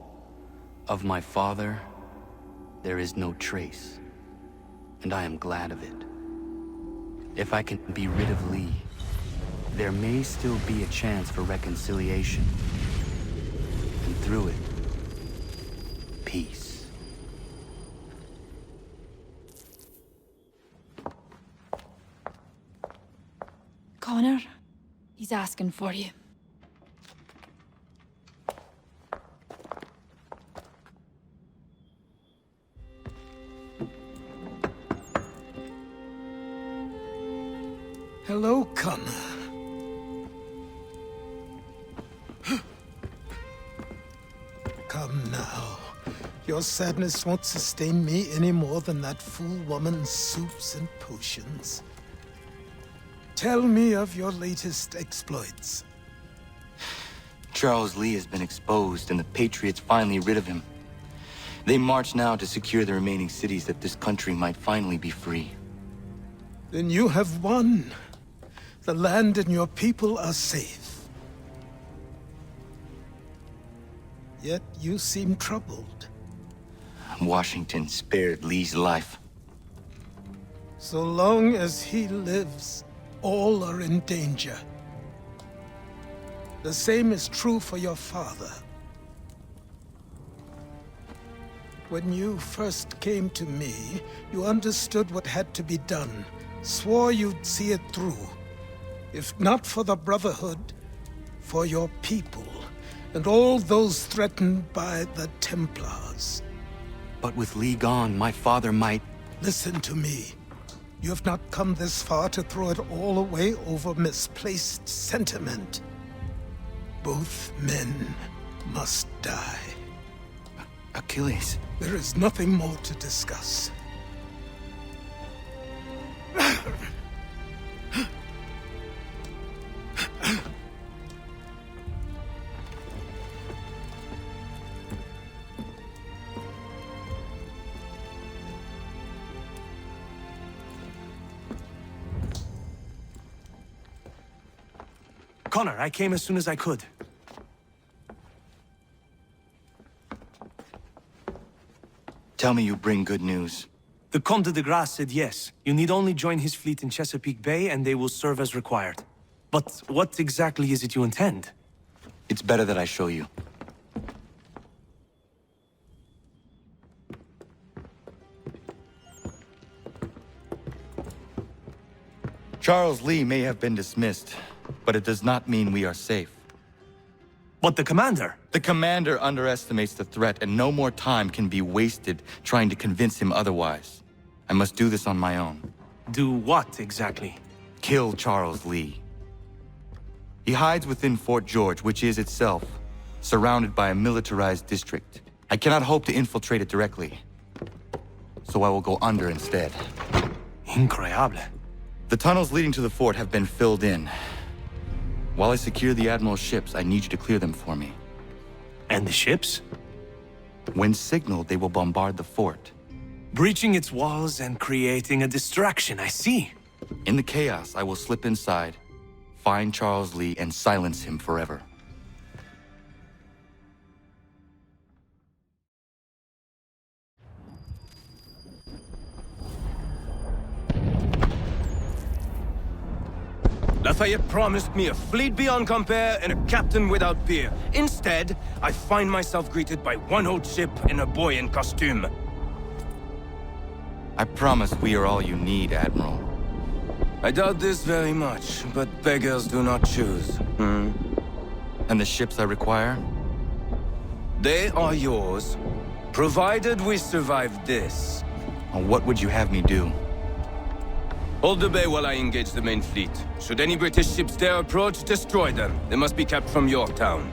Speaker 12: Of my father, there is no trace, and I am glad of it. If I can be rid of Lee, there may still be a chance for reconciliation. And through it, peace.
Speaker 18: Connor, he's asking for you.
Speaker 16: Hello, Connor. Come now. Your sadness won't sustain me any more than that fool woman's soups and potions. Tell me of your latest exploits.
Speaker 12: Charles Lee has been exposed, and the Patriots finally rid of him. They march now to secure the remaining cities that this country might finally be free.
Speaker 16: Then you have won. The land and your people are safe. Yet you seem troubled.
Speaker 12: Washington spared Lee's life.
Speaker 16: So long as he lives, all are in danger. The same is true for your father. When you first came to me, you understood what had to be done, swore you'd see it through. If not for the Brotherhood, for your people, and all those threatened by the Templars.
Speaker 12: But with Lee gone, my father might...
Speaker 16: Listen to me. You have not come this far to throw it all away over misplaced sentiment. Both men must die.
Speaker 12: Achilles.
Speaker 16: There is nothing more to discuss.
Speaker 11: Connor, I came as soon as I could.
Speaker 3: Tell me you bring good news.
Speaker 11: The Comte de Grasse said yes. You need only join his fleet in Chesapeake Bay and they will serve as required. But what exactly is it you intend?
Speaker 3: It's better that I show you. Charles Lee may have been dismissed, but it does not mean we are safe.
Speaker 11: But the commander?
Speaker 3: The commander underestimates the threat, and no more time can be wasted trying to convince him otherwise. I must do this on my own.
Speaker 11: Do what, exactly?
Speaker 3: Kill Charles Lee. He hides within Fort George, which is itself surrounded by a militarized district. I cannot hope to infiltrate it directly, so I will go under instead.
Speaker 11: Incroyable.
Speaker 3: The tunnels leading to the fort have been filled in. While I secure the Admiral's ships, I need you to clear them for me.
Speaker 11: And the ships?
Speaker 3: When signaled, they will bombard the fort.
Speaker 11: Breaching its walls and creating a distraction, I see.
Speaker 3: In the chaos, I will slip inside, find Charles Lee, and silence him forever.
Speaker 11: Lafayette promised me a fleet beyond compare and a captain without peer. Instead, I find myself greeted by one old ship and a boy in costume.
Speaker 3: I promise we are all you need, Admiral.
Speaker 11: I doubt this very much, but beggars do not choose.
Speaker 3: And the ships I require?
Speaker 11: They are yours, provided we survive this.
Speaker 3: What would you have me do?
Speaker 11: Hold the bay while I engage the main fleet. Should any British ships dare approach, destroy them. They must be kept from Yorktown.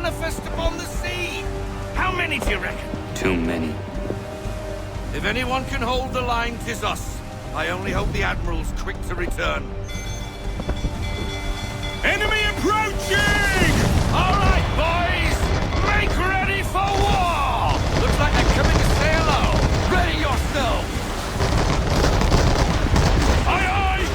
Speaker 15: manifest upon the sea. How many do you reckon?
Speaker 12: Too many.
Speaker 15: If anyone can hold the line, 'tis us. I only hope the Admiral's quick to return. Enemy approaching! All right, boys! Make ready for war! Looks like they're coming to say hello. Ready yourselves! Aye, aye!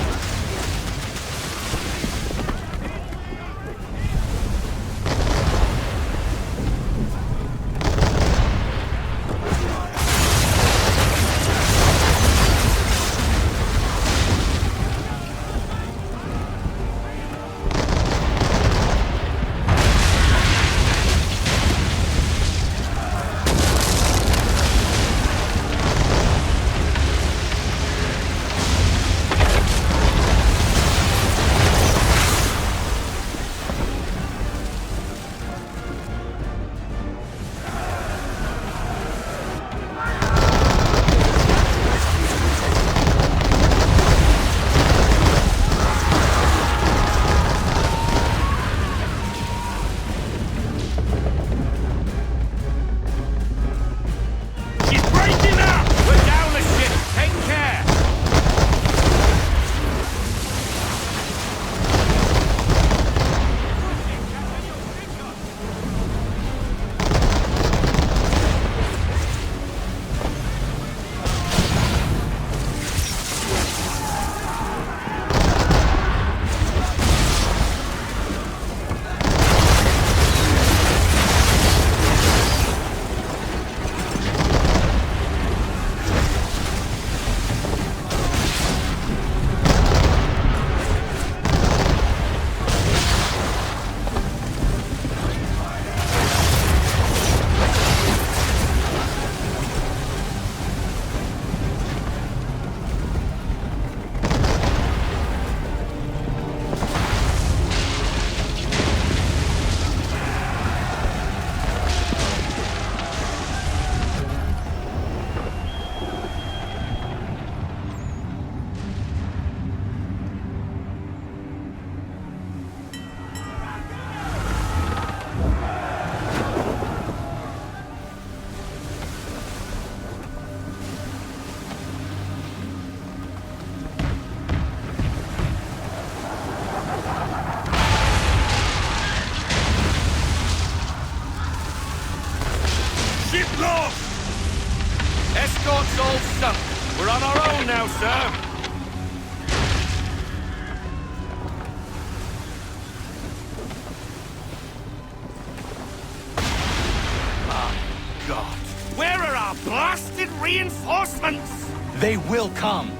Speaker 3: They will come.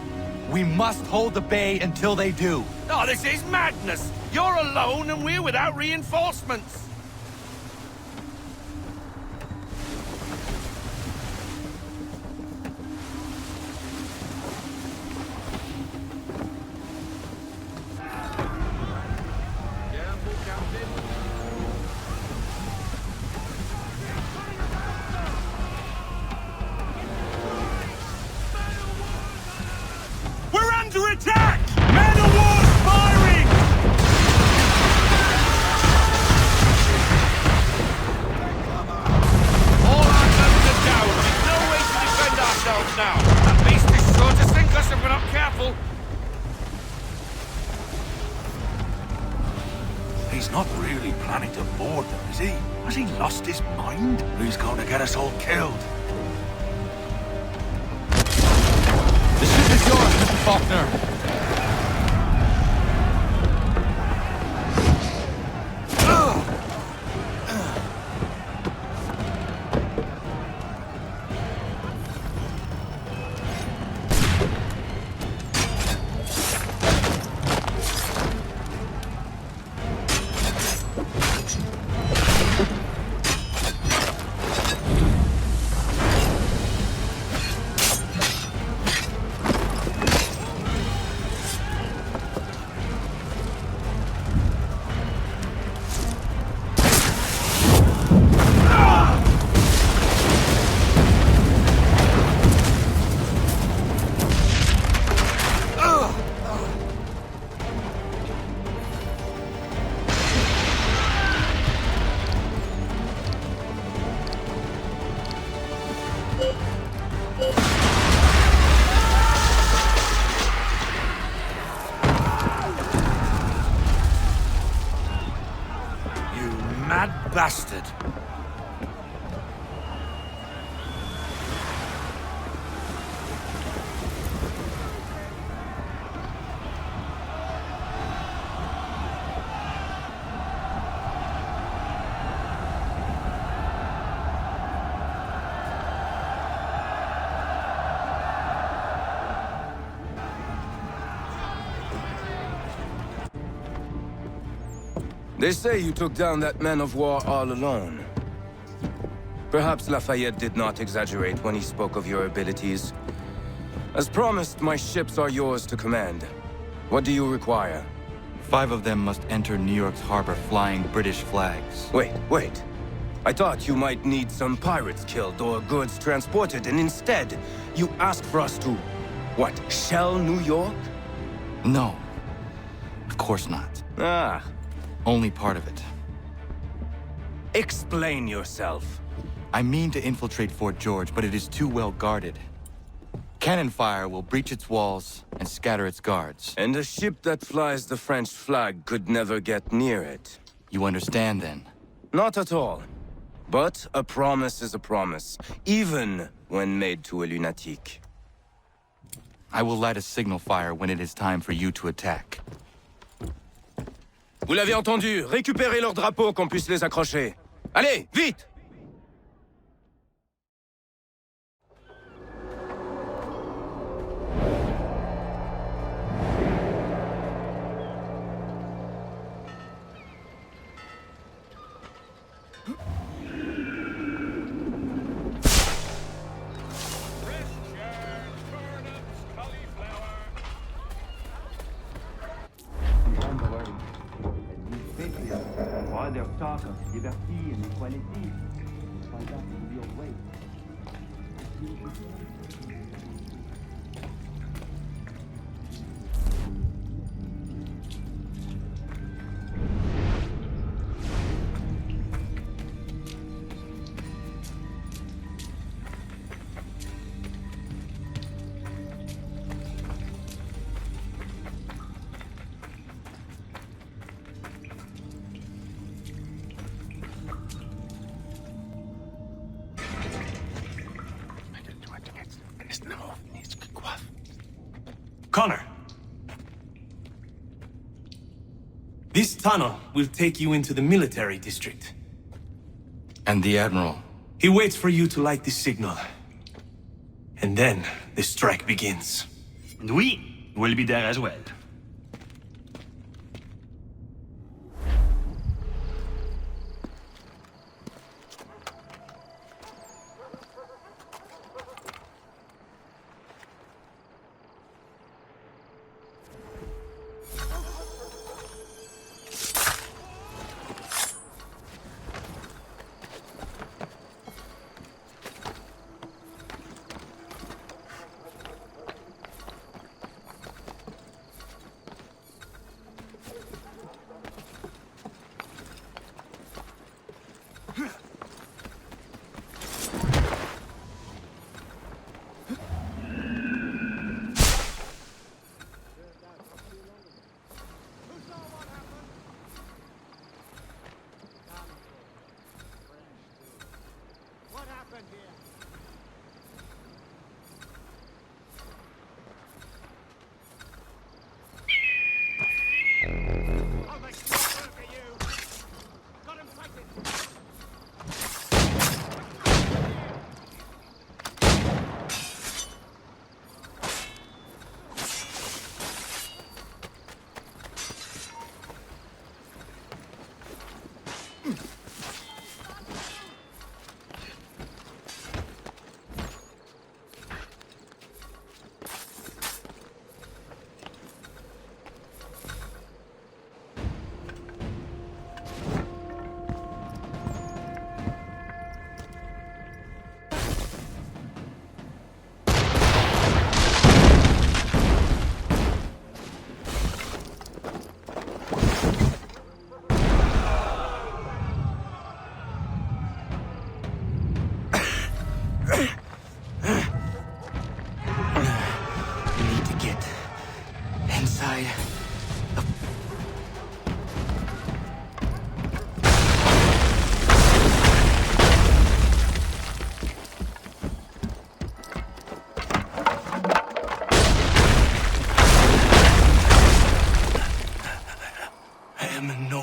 Speaker 3: We must hold the bay until they do.
Speaker 15: Oh, this is madness! You're alone and we're without reinforcements! We're under attack! Man of war's firing! All our guns are down. There's no way to defend ourselves now. That beast is sure to sink us if we're not careful.
Speaker 5: He's not really planning to board them, is he? Has he lost his mind? He's going to get us all killed.
Speaker 3: The ship is yours, Mr. Faulkner.
Speaker 15: Mad bastard.
Speaker 11: They say you took down that man of war all alone. Perhaps Lafayette did not exaggerate when he spoke of your abilities. As promised, my ships are yours to command. What do you require?
Speaker 3: 5 of them must enter New York's harbor flying British flags.
Speaker 11: Wait. I thought you might need some pirates killed or goods transported, and instead, you asked for us to, what, shell New York?
Speaker 3: No. Of course not.
Speaker 11: Ah.
Speaker 3: Only part of it.
Speaker 11: Explain yourself.
Speaker 3: I mean to infiltrate Fort George, but it is too well guarded. Cannon fire will breach its walls and scatter its guards.
Speaker 11: And a ship that flies the French flag could never get near it.
Speaker 3: You understand, then?
Speaker 11: Not at all. But a promise is a promise, even when made to a lunatic.
Speaker 3: I will light a signal fire when it is time for you to attack.
Speaker 11: Vous l'avez entendu, récupérez leurs drapeaux qu'on puisse les accrocher. Allez, vite!
Speaker 8: Droit de talk of liberty and equality. Find out the real way.
Speaker 13: Connor. This tunnel will take you into the military district.
Speaker 3: And the Admiral?
Speaker 13: He waits for you to light this signal. And then, the strike begins. And we will be there as well.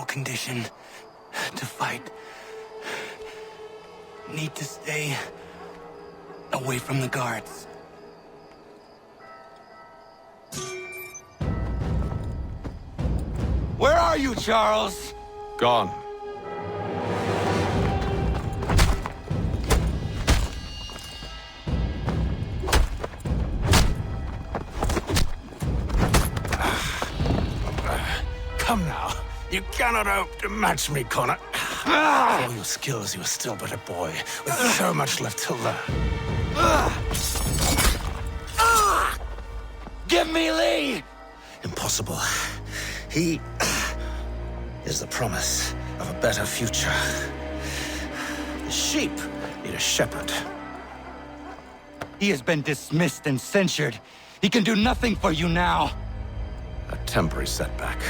Speaker 13: Condition to fight. Need to stay away from the guards.
Speaker 3: Where are you, Charles?
Speaker 10: Gone.
Speaker 4: Come now. You cannot hope to match me, Connor. For all your skills, you are still but a boy, with so much left to learn.
Speaker 3: Give me Lee!
Speaker 4: Impossible. He is the promise of a better future. The sheep need a shepherd.
Speaker 3: He has been dismissed and censured. He can do nothing for you now.
Speaker 4: A temporary setback.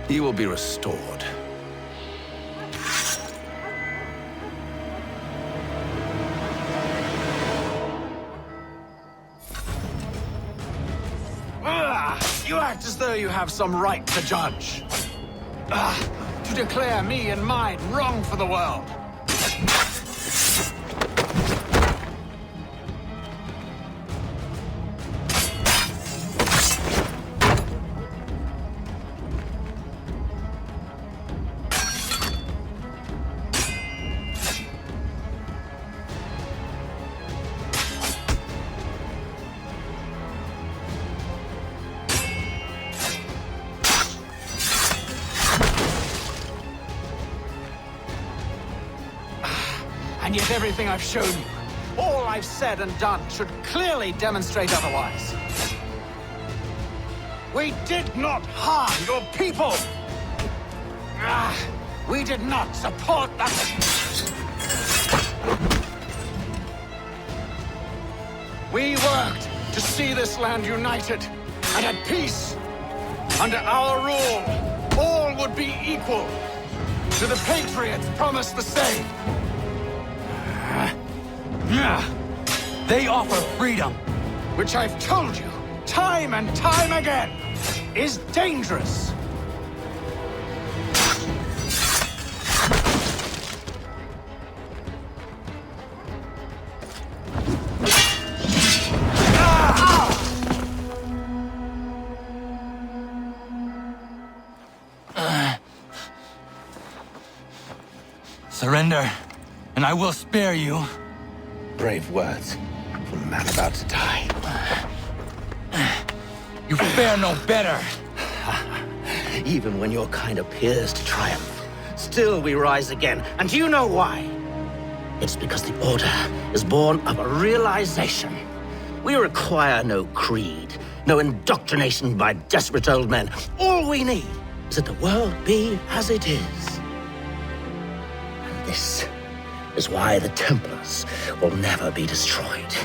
Speaker 4: He will be restored.
Speaker 15: You act as though you have some right to judge. To declare me and mine wrong for the world. And yet everything I've shown you, all I've said and done, should clearly demonstrate otherwise. We did not harm your people! We did not support that. We worked to see this land united and at peace. Under our rule, all would be equal. To the Patriots promised the same.
Speaker 3: They offer freedom.
Speaker 15: Which I've told you, time and time again, is dangerous.
Speaker 3: Surrender, and I will spare you.
Speaker 15: Brave words from a man about to die.
Speaker 3: You fare no better.
Speaker 15: Even when your kind appears to triumph, still we rise again. And do you know why? It's because the Order is born of a realization. We require no creed, no indoctrination by desperate old men. All we need is that the world be as it is. And this is why the Templars will never be destroyed.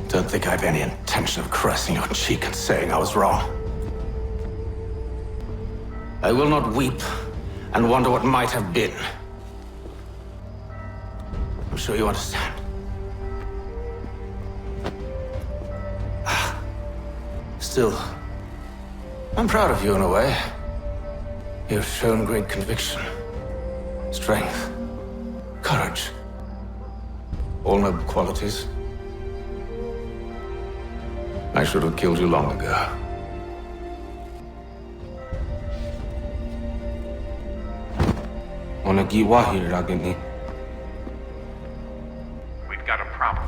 Speaker 15: Don't think I've any intention of caressing your cheek and saying I was wrong. I will not weep and wonder what might have been. I'm sure you understand. Still, I'm proud of you in a way. You've shown great conviction, strength, courage. All noble qualities. I should have killed you long ago.
Speaker 22: We've got a problem.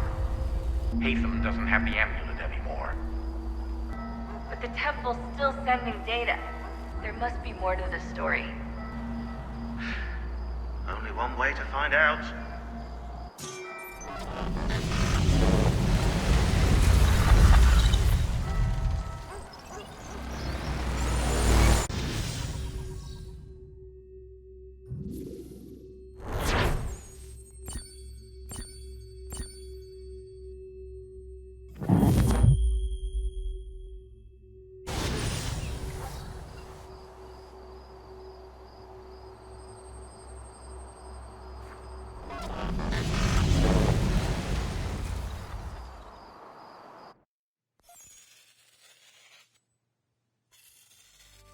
Speaker 22: Hatham doesn't have the amulet anymore.
Speaker 21: But the temple's still sending data. There must be more to this story.
Speaker 7: Only one way to find out.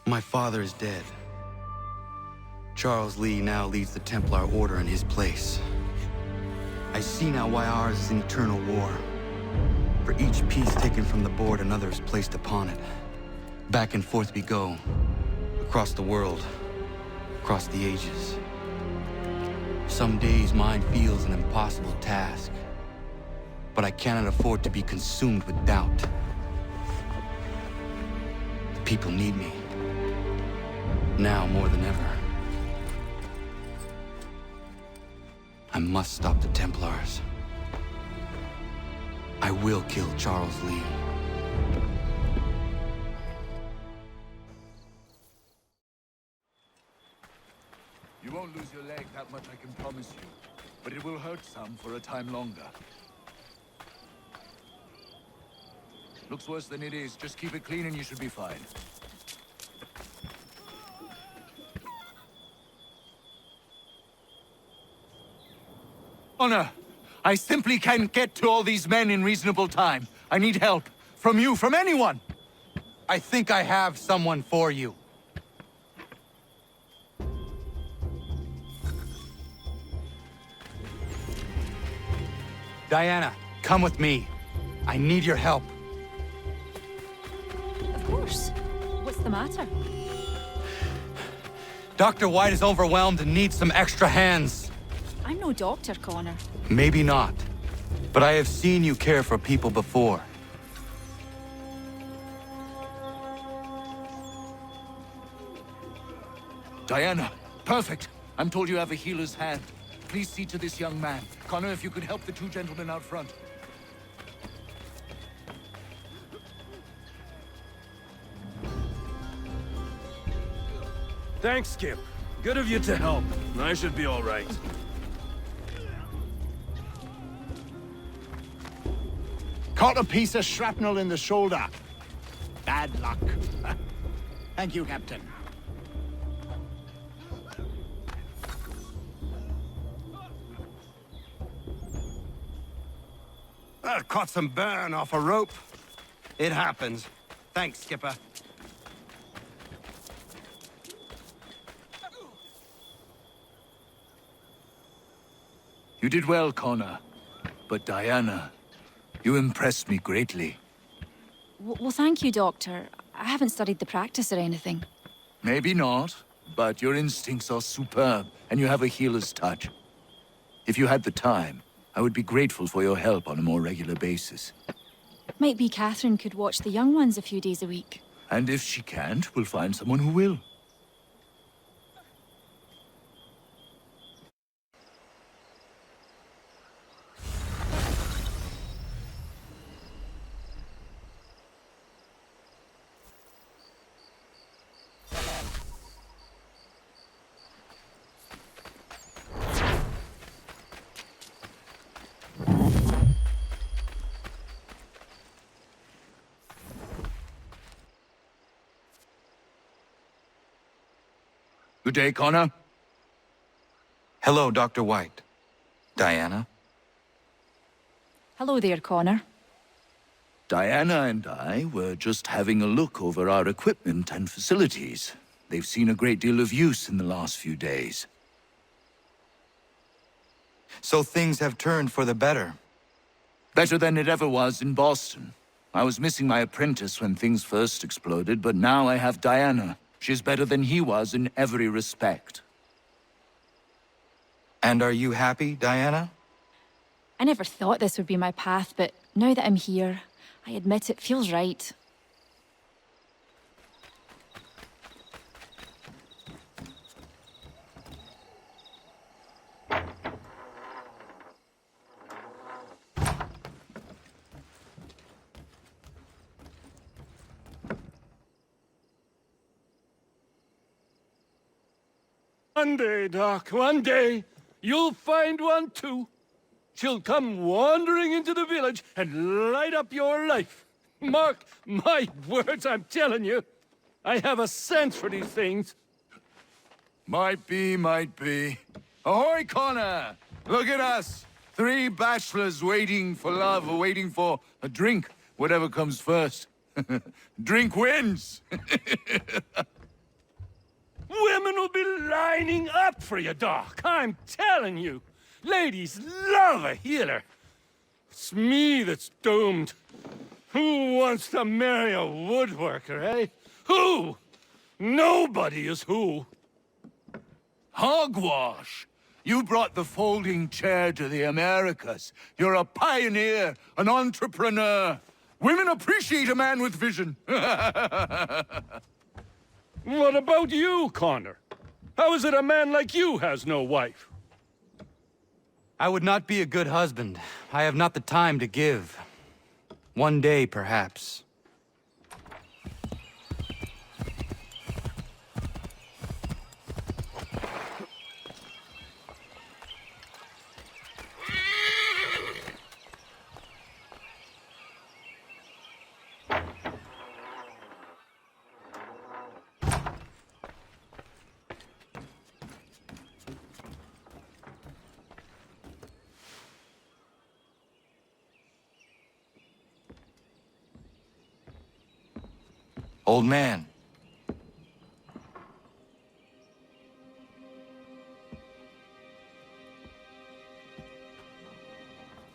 Speaker 12: My father is dead. Charles Lee now leads the Templar Order in his place. I see now why ours is an eternal war. For each piece taken from the board, another is placed upon it. Back and forth we go. Across the world. Across the ages. Some days mine feels an impossible task. But I cannot afford to be consumed with doubt. The people need me. Now more than ever. I must stop the Templars. I will kill Charles Lee.
Speaker 5: You won't lose your leg, that much I can promise you. But it will hurt some for a time longer. Looks worse than it is. Just keep it clean and you should be fine.
Speaker 3: Honor, I simply can't get to all these men in reasonable time. I need help. From you, from anyone. I think I have someone for you. Diana, come with me. I need your help.
Speaker 18: Of course. What's the matter?
Speaker 3: Dr. White is overwhelmed and needs some extra hands.
Speaker 18: I'm no doctor, Connor.
Speaker 3: Maybe not. But I have seen you care for people before.
Speaker 5: Diana, perfect. I'm told you have a healer's hand. Please see to this young man. Connor, if you could help the two gentlemen out front.
Speaker 14: Thanks, Skip. Good of you to help. I should be all right.
Speaker 4: Caught a piece of shrapnel in the shoulder. Bad luck. Thank you, Captain. Caught some burn off a rope. It happens. Thanks, Skipper.
Speaker 5: You did well, Connor. But Diana, you impressed me greatly.
Speaker 18: Well, thank you, Doctor. I haven't studied the practice or anything.
Speaker 5: Maybe not, but your instincts are superb, and you have a healer's touch. If you had the time, I would be grateful for your help on a more regular basis.
Speaker 18: Might be Catherine could watch the young ones a few days a week.
Speaker 5: And if she can't, we'll find someone who will. Good day, Connor.
Speaker 3: Hello, Dr. White. Diana?
Speaker 18: Hello there, Connor.
Speaker 5: Diana and I were just having a look over our equipment and facilities. They've seen a great deal of use in the last few days.
Speaker 3: So things have turned for the better.
Speaker 5: Better than it ever was in Boston. I was missing my apprentice when things first exploded, but now I have Diana. She's better than he was in every respect.
Speaker 3: And are you happy, Diana?
Speaker 18: I never thought this would be my path, but now that I'm here, I admit it feels right.
Speaker 9: One day, Doc, one day, you'll find one too. She'll come wandering into the village and light up your life. Mark my words, I'm telling you. I have a sense for these things.
Speaker 5: Might be, might be. Ahoy, Connor! Look at us! 3 bachelors waiting for love or waiting for a drink, whatever comes first. Drink wins!
Speaker 9: Women will be lining up for you, Doc. I'm telling you. Ladies love a healer. It's me that's doomed. Who wants to marry a woodworker, eh? Who? Nobody is who.
Speaker 5: Hogwash! You brought the folding chair to the Americas. You're a pioneer, an entrepreneur. Women appreciate a man with vision.
Speaker 9: What about you, Connor? How is it a man like you has no wife?
Speaker 12: I would not be a good husband. I have not the time to give. One day, perhaps.
Speaker 3: Old man.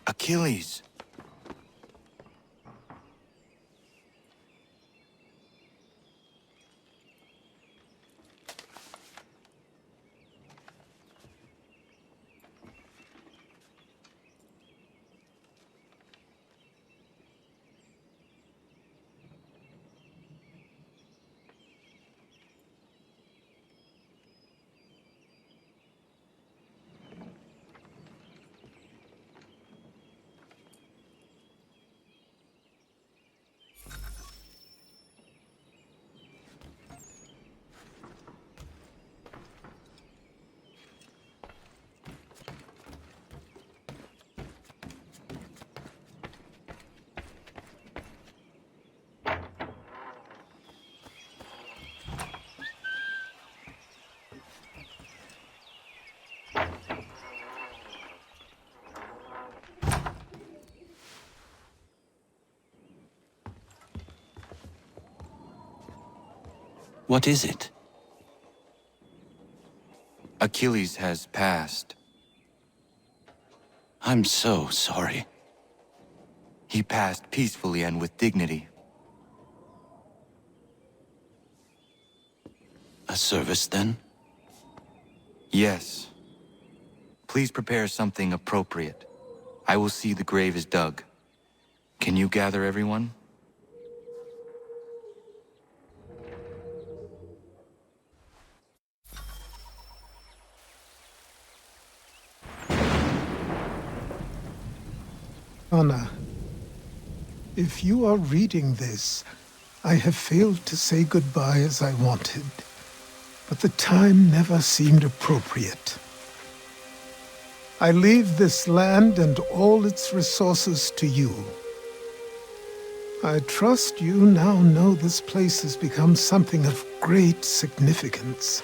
Speaker 3: Achilles.
Speaker 6: What is it?
Speaker 3: Achilles has passed. I'm so sorry.
Speaker 12: He passed peacefully and with dignity.
Speaker 3: A service, then?
Speaker 12: Yes. Please prepare something appropriate. I will see the grave is dug. Can you gather everyone?
Speaker 16: Anna, if you are reading this, I have failed to say goodbye as I wanted, but the time never seemed appropriate. I leave this land and all its resources to you. I trust you now know this place has become something of great significance.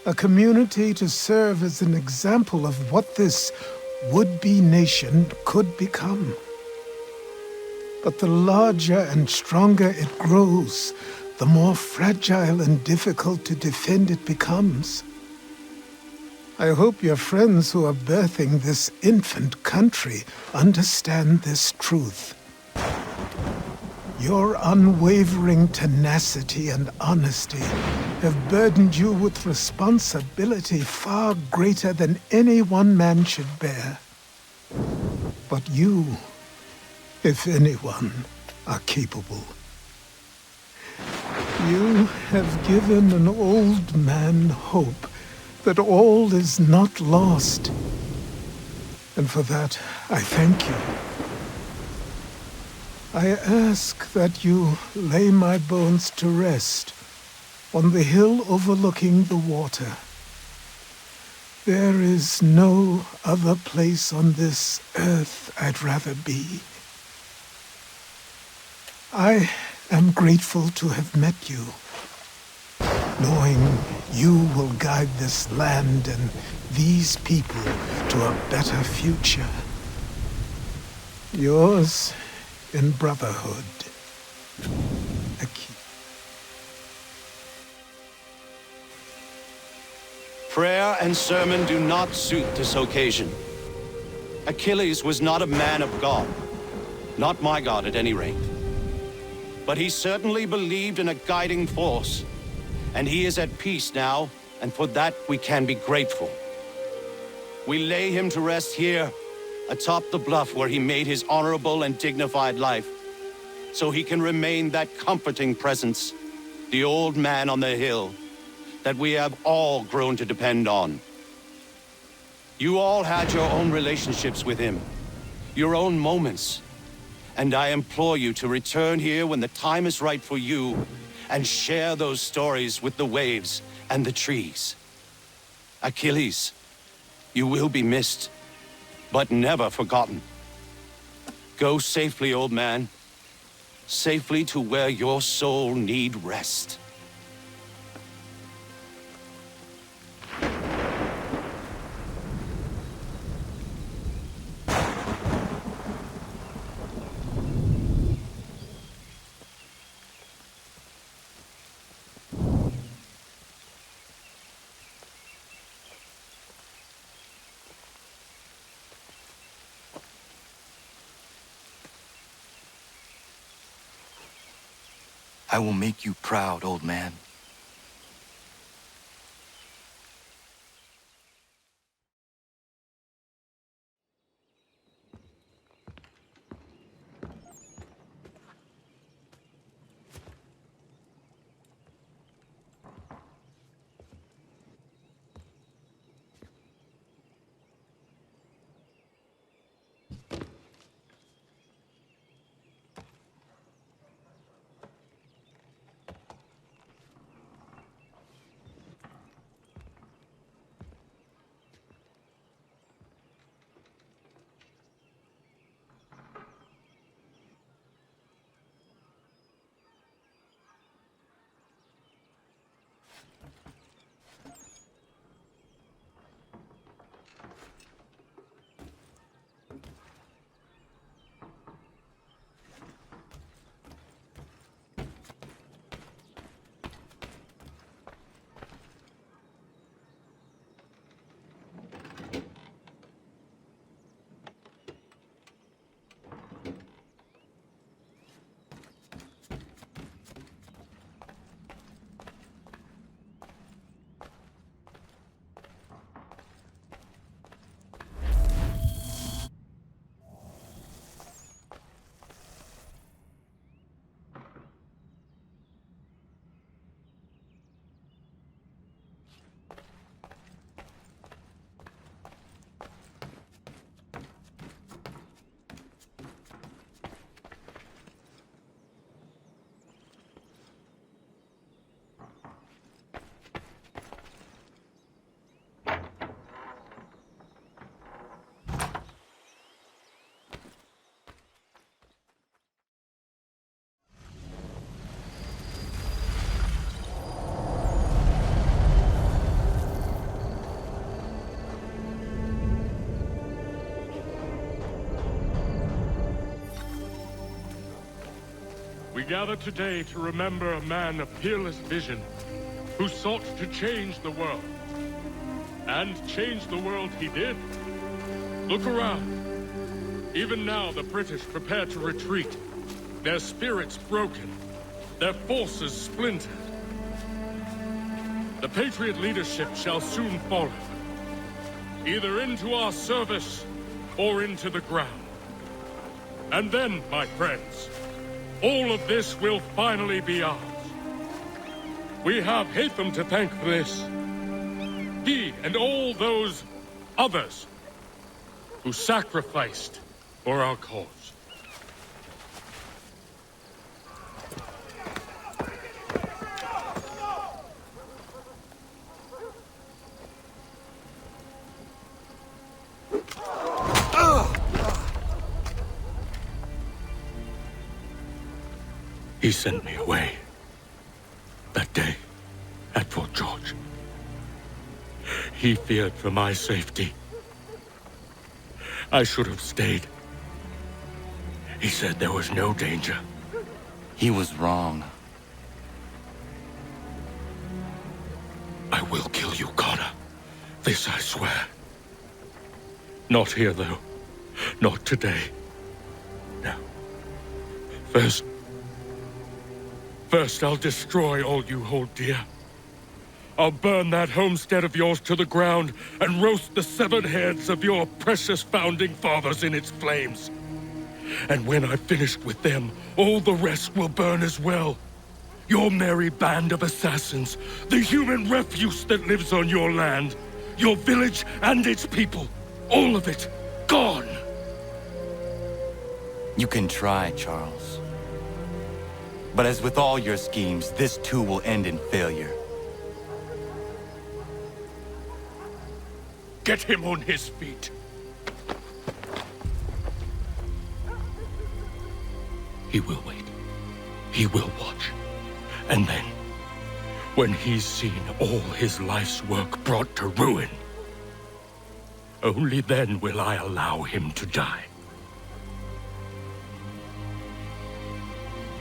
Speaker 16: A community to serve as an example of what this would-be nation could become. But the larger and stronger it grows, the more fragile and difficult to defend it becomes. I hope your friends who are birthing this infant country understand this truth. Your unwavering tenacity and honesty have burdened you with responsibility far greater than any one man should bear. But you, if anyone, are capable. You have given an old man hope that all is not lost. And for that, I thank you. I ask that you lay my bones to rest on the hill overlooking the water. There is no other place on this earth I'd rather be. I am grateful to have met you, knowing you will guide this land and these people to a better future. Yours in brotherhood, Achilles.
Speaker 1: Prayer and sermon do not suit this occasion. Achilles was not a man of God. Not my God, at any rate. But he certainly believed in a guiding force. And he is at peace now, and for that we can be grateful. We lay him to rest here, atop the bluff where he made his honorable and dignified life, so he can remain that comforting presence, the old man on the hill, that we have all grown to depend on. You all had your own relationships with him, your own moments, and I implore you to return here when the time is right for you and share those stories with the waves and the trees. Achilles, you will be missed, but never forgotten. Go safely, old man. Safely to where your soul need rest.
Speaker 12: I will make you proud, old man.
Speaker 2: We gather today to remember a man of peerless vision who sought to change the world. And change the world he did. Look around. Even now, the British prepare to retreat. Their spirits broken. Their forces splintered. The Patriot leadership shall soon follow. Either into our service, or into the ground. And then, my friends, all of this will finally be ours. We have Hatham to thank for this. He and all those others who sacrificed for our cause. He sent me away that day at Fort George. He feared for my safety. I should have stayed. He said there was no danger.
Speaker 12: He was wrong.
Speaker 2: I will kill you, Connor. This I swear. Not here, though. Not today. No. First, I'll destroy all you hold dear. I'll burn that homestead of yours to the ground and roast the severed heads of your precious founding fathers in its flames. And when I've finished with them, all the rest will burn as well. Your merry band of assassins, the human refuse that lives on your land, your village and its people, all of it, gone.
Speaker 12: You can try, Charles. But as with all your schemes, this too will end in failure.
Speaker 2: Get him on his feet. He will wait. He will watch. And then, when he's seen all his life's work brought to ruin, only then will I allow him to die.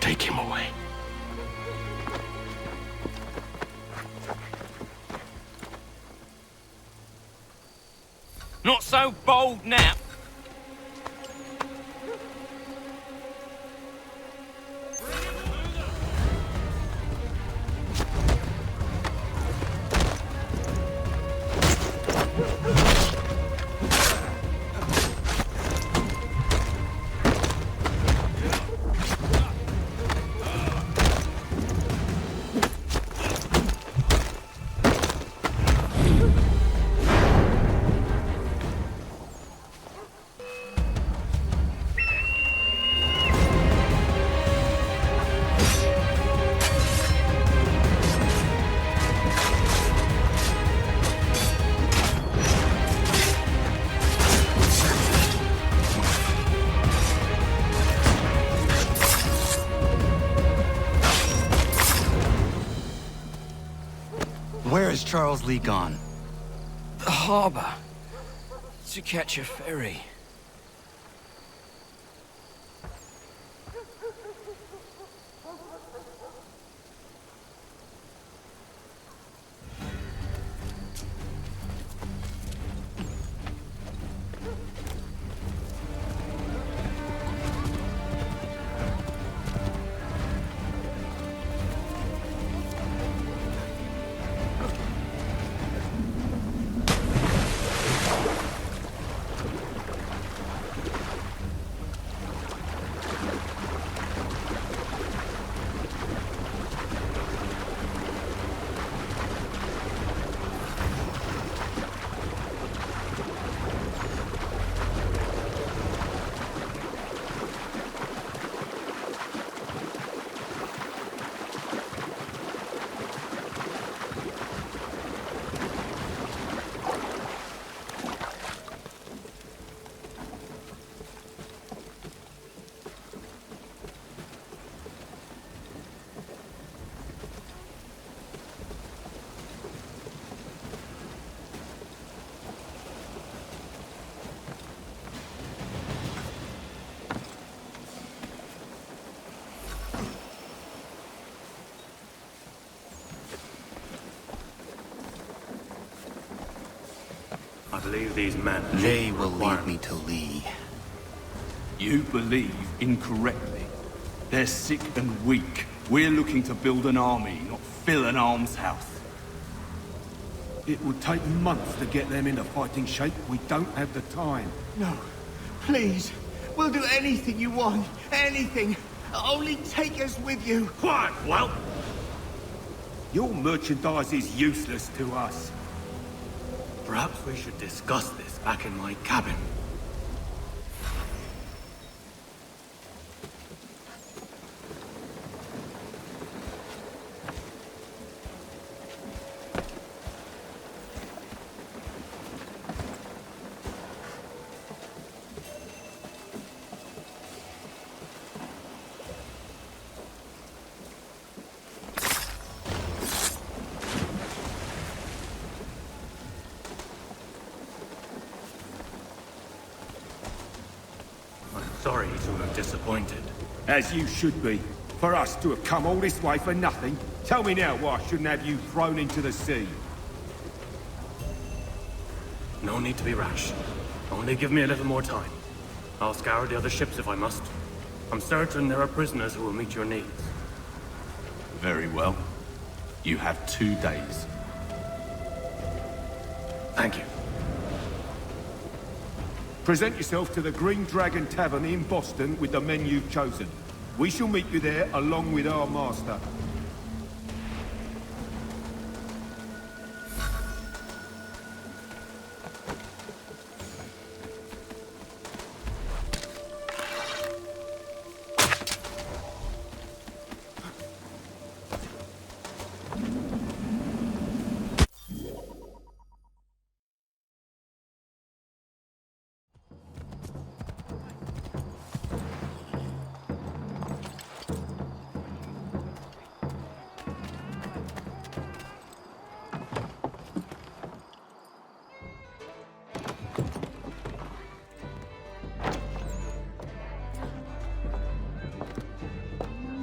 Speaker 2: Take him away.
Speaker 20: Not so bold now.
Speaker 12: Where is Charles Lee gone?
Speaker 14: The harbor. To catch a ferry.
Speaker 19: believe these men...
Speaker 3: They will lead me to Lee.
Speaker 20: You believe incorrectly. They're sick and weak. We're looking to build an army, not fill an almshouse. It would take months to get them into fighting shape. We don't have the time.
Speaker 23: No. Please. We'll do anything you want. Anything. Only take us with you.
Speaker 20: Quiet, whelp! Your merchandise is useless to us.
Speaker 19: Perhaps we should discuss this back in my cabin. Sorry to have disappointed.
Speaker 20: As you should be. For us to have come all this way for nothing. Tell me now why I shouldn't have you thrown into the sea.
Speaker 19: No need to be rash. Only give me a little more time. I'll scour the other ships if I must. I'm certain there are prisoners who will meet your needs.
Speaker 20: Very well. You have 2 days.
Speaker 19: Thank you.
Speaker 20: Present yourself to the Green Dragon Tavern in Boston with the men you've chosen. We shall meet you there along with our master.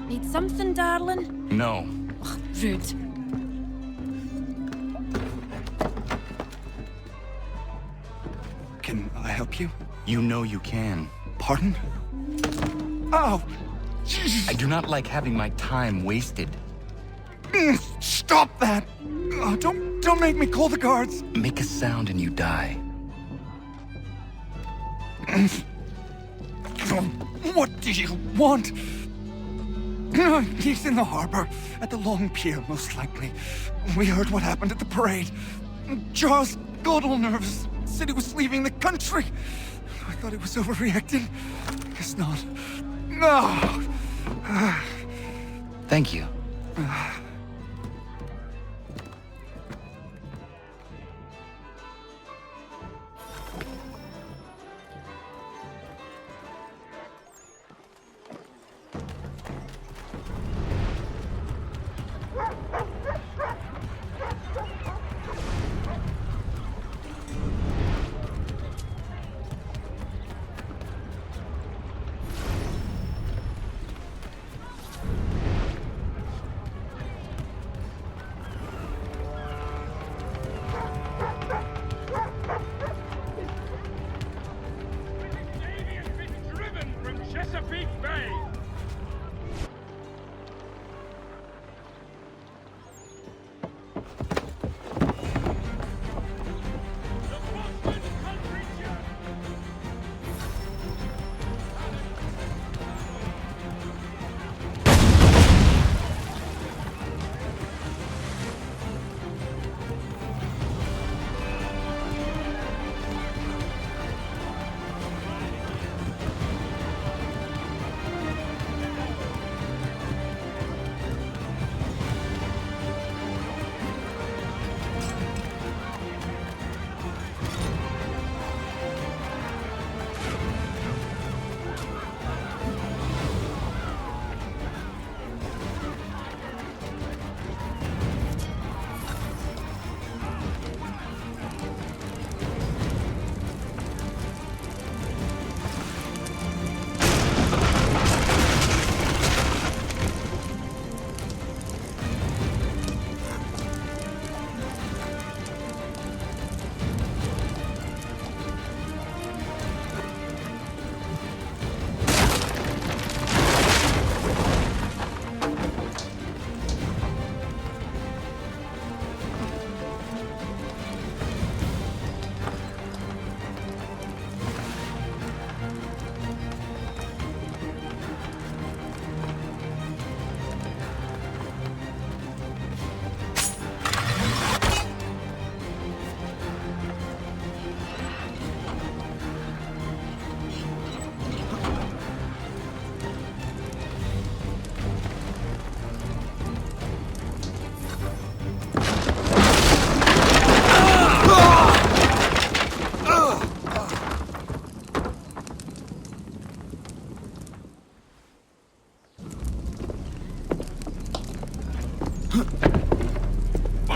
Speaker 24: Need something, darling?
Speaker 3: No.
Speaker 24: Ugh, rude.
Speaker 3: Can I help you? You know you can. Pardon? Oh! I do not like having my time wasted. Stop that! Oh, don't make me call the guards! Make a sound and you die. What do you want? He's in the harbor, at the Long Pier, most likely. We heard what happened at the parade. Charles got all nervous, said he was leaving the country. I thought he was overreacting. Guess not. No! Thank you.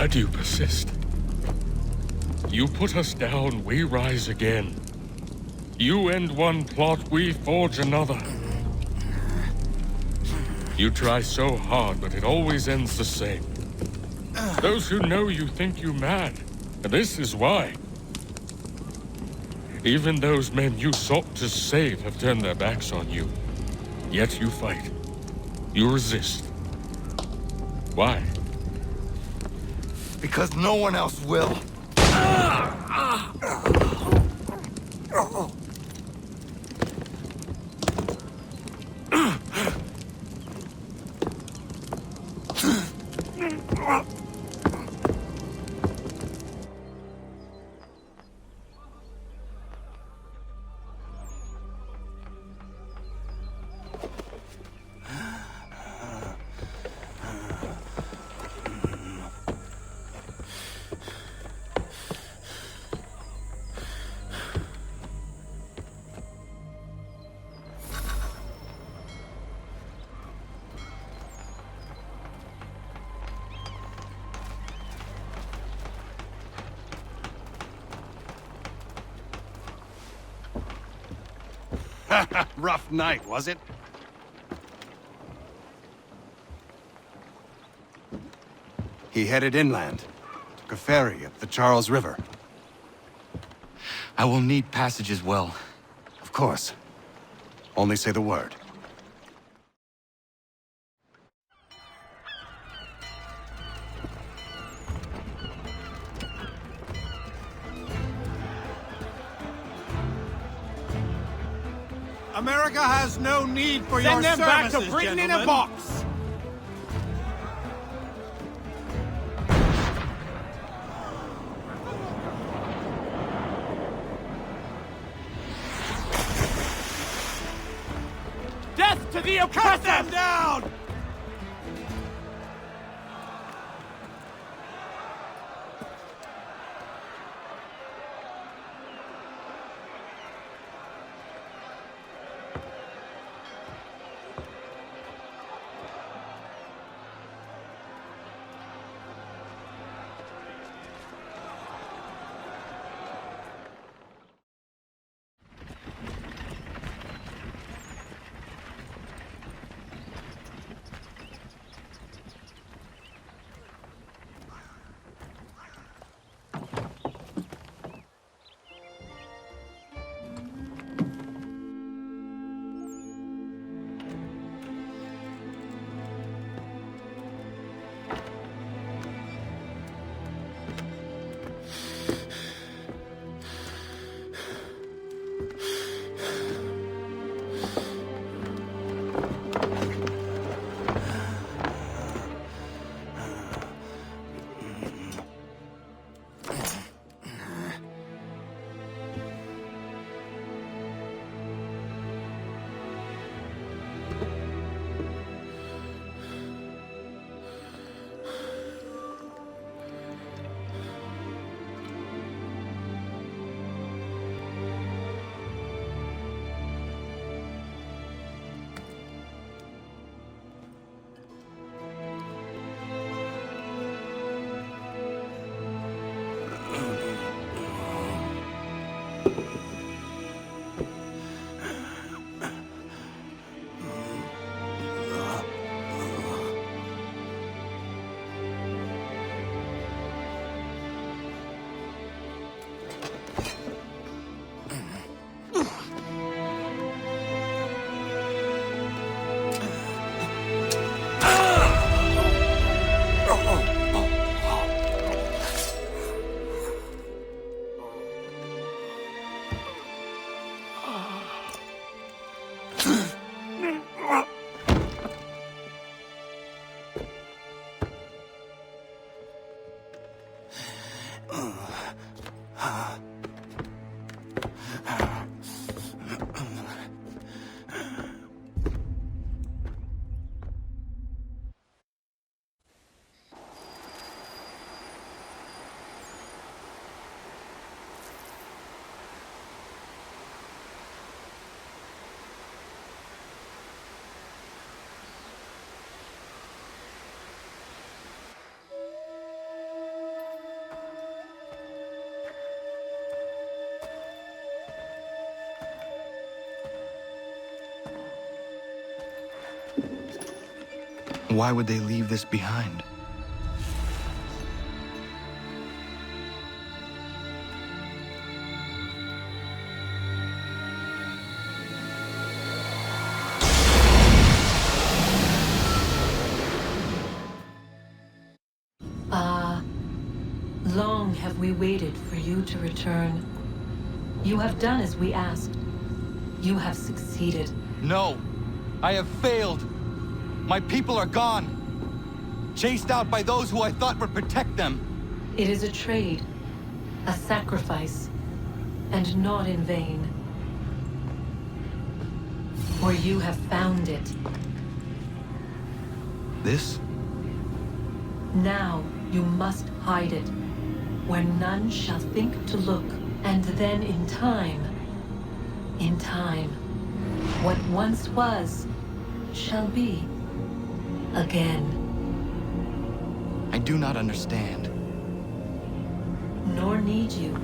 Speaker 2: Why do you persist? You put us down, we rise again. You end one plot, we forge another. You try so hard, but it always ends the same. Those who know you think you mad, and this is why. Even those men you sought to save have turned their backs on you. Yet you fight. You resist. Why?
Speaker 3: Because no one else will.
Speaker 4: Rough night, was it? He headed inland. Took a ferry up the Charles River.
Speaker 3: I will need passage as well.
Speaker 4: Of course. Only say the word.
Speaker 8: America has no need for your
Speaker 9: services,
Speaker 8: services,
Speaker 9: back to Britain
Speaker 8: gentlemen.
Speaker 9: in a box! Death to the oppressor!
Speaker 8: Cut them down!
Speaker 3: Why would they leave this behind?
Speaker 10: Long have we waited for you to return. You have done as we asked. You have succeeded.
Speaker 3: No! I have failed! My people are gone! Chased out by those who I thought would protect them!
Speaker 10: It is a trade, a sacrifice, and not in vain. For you have found it.
Speaker 3: This?
Speaker 10: Now you must hide it, where none shall think to look, and then in time, what once was, shall be again.
Speaker 3: I do not understand.
Speaker 10: Nor need you.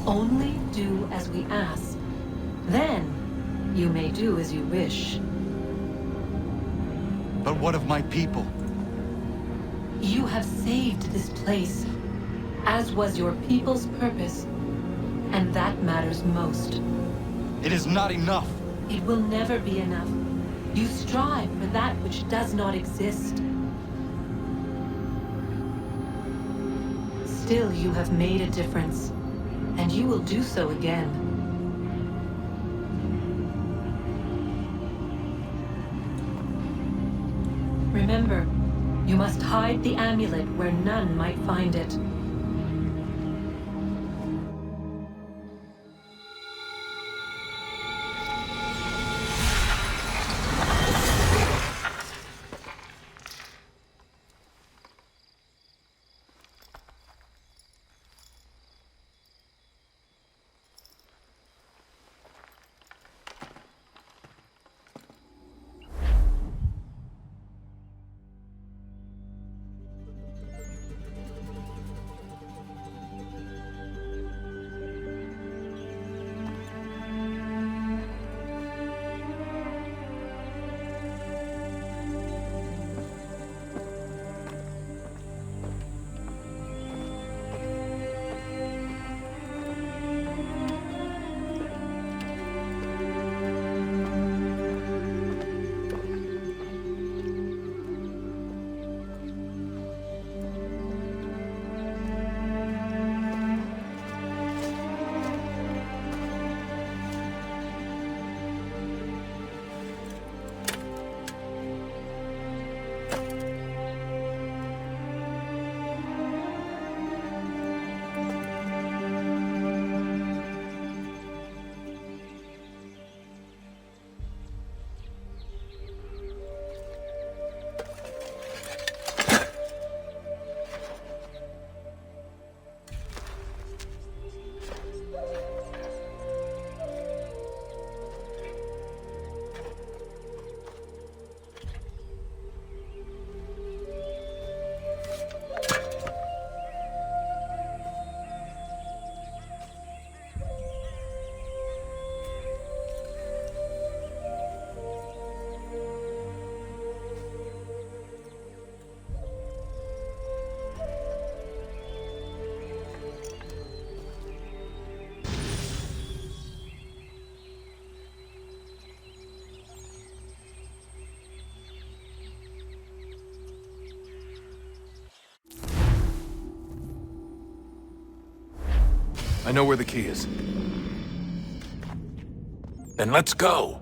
Speaker 10: Only do as we ask. Then, you may do as you wish.
Speaker 3: But what of my people?
Speaker 10: You have saved this place, as was your people's purpose, and that matters most.
Speaker 3: It is not enough.
Speaker 10: It will never be enough. You strive for that which does not exist. Still, you have made a difference, and you will do so again. Remember, you must hide the amulet where none might find it.
Speaker 5: I know where the key is. Then let's go!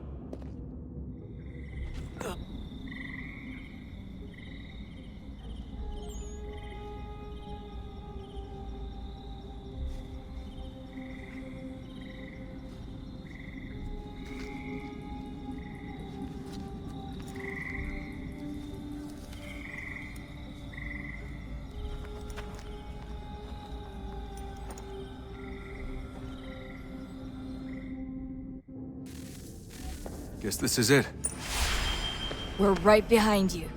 Speaker 5: Guess this is it.
Speaker 18: We're right behind you.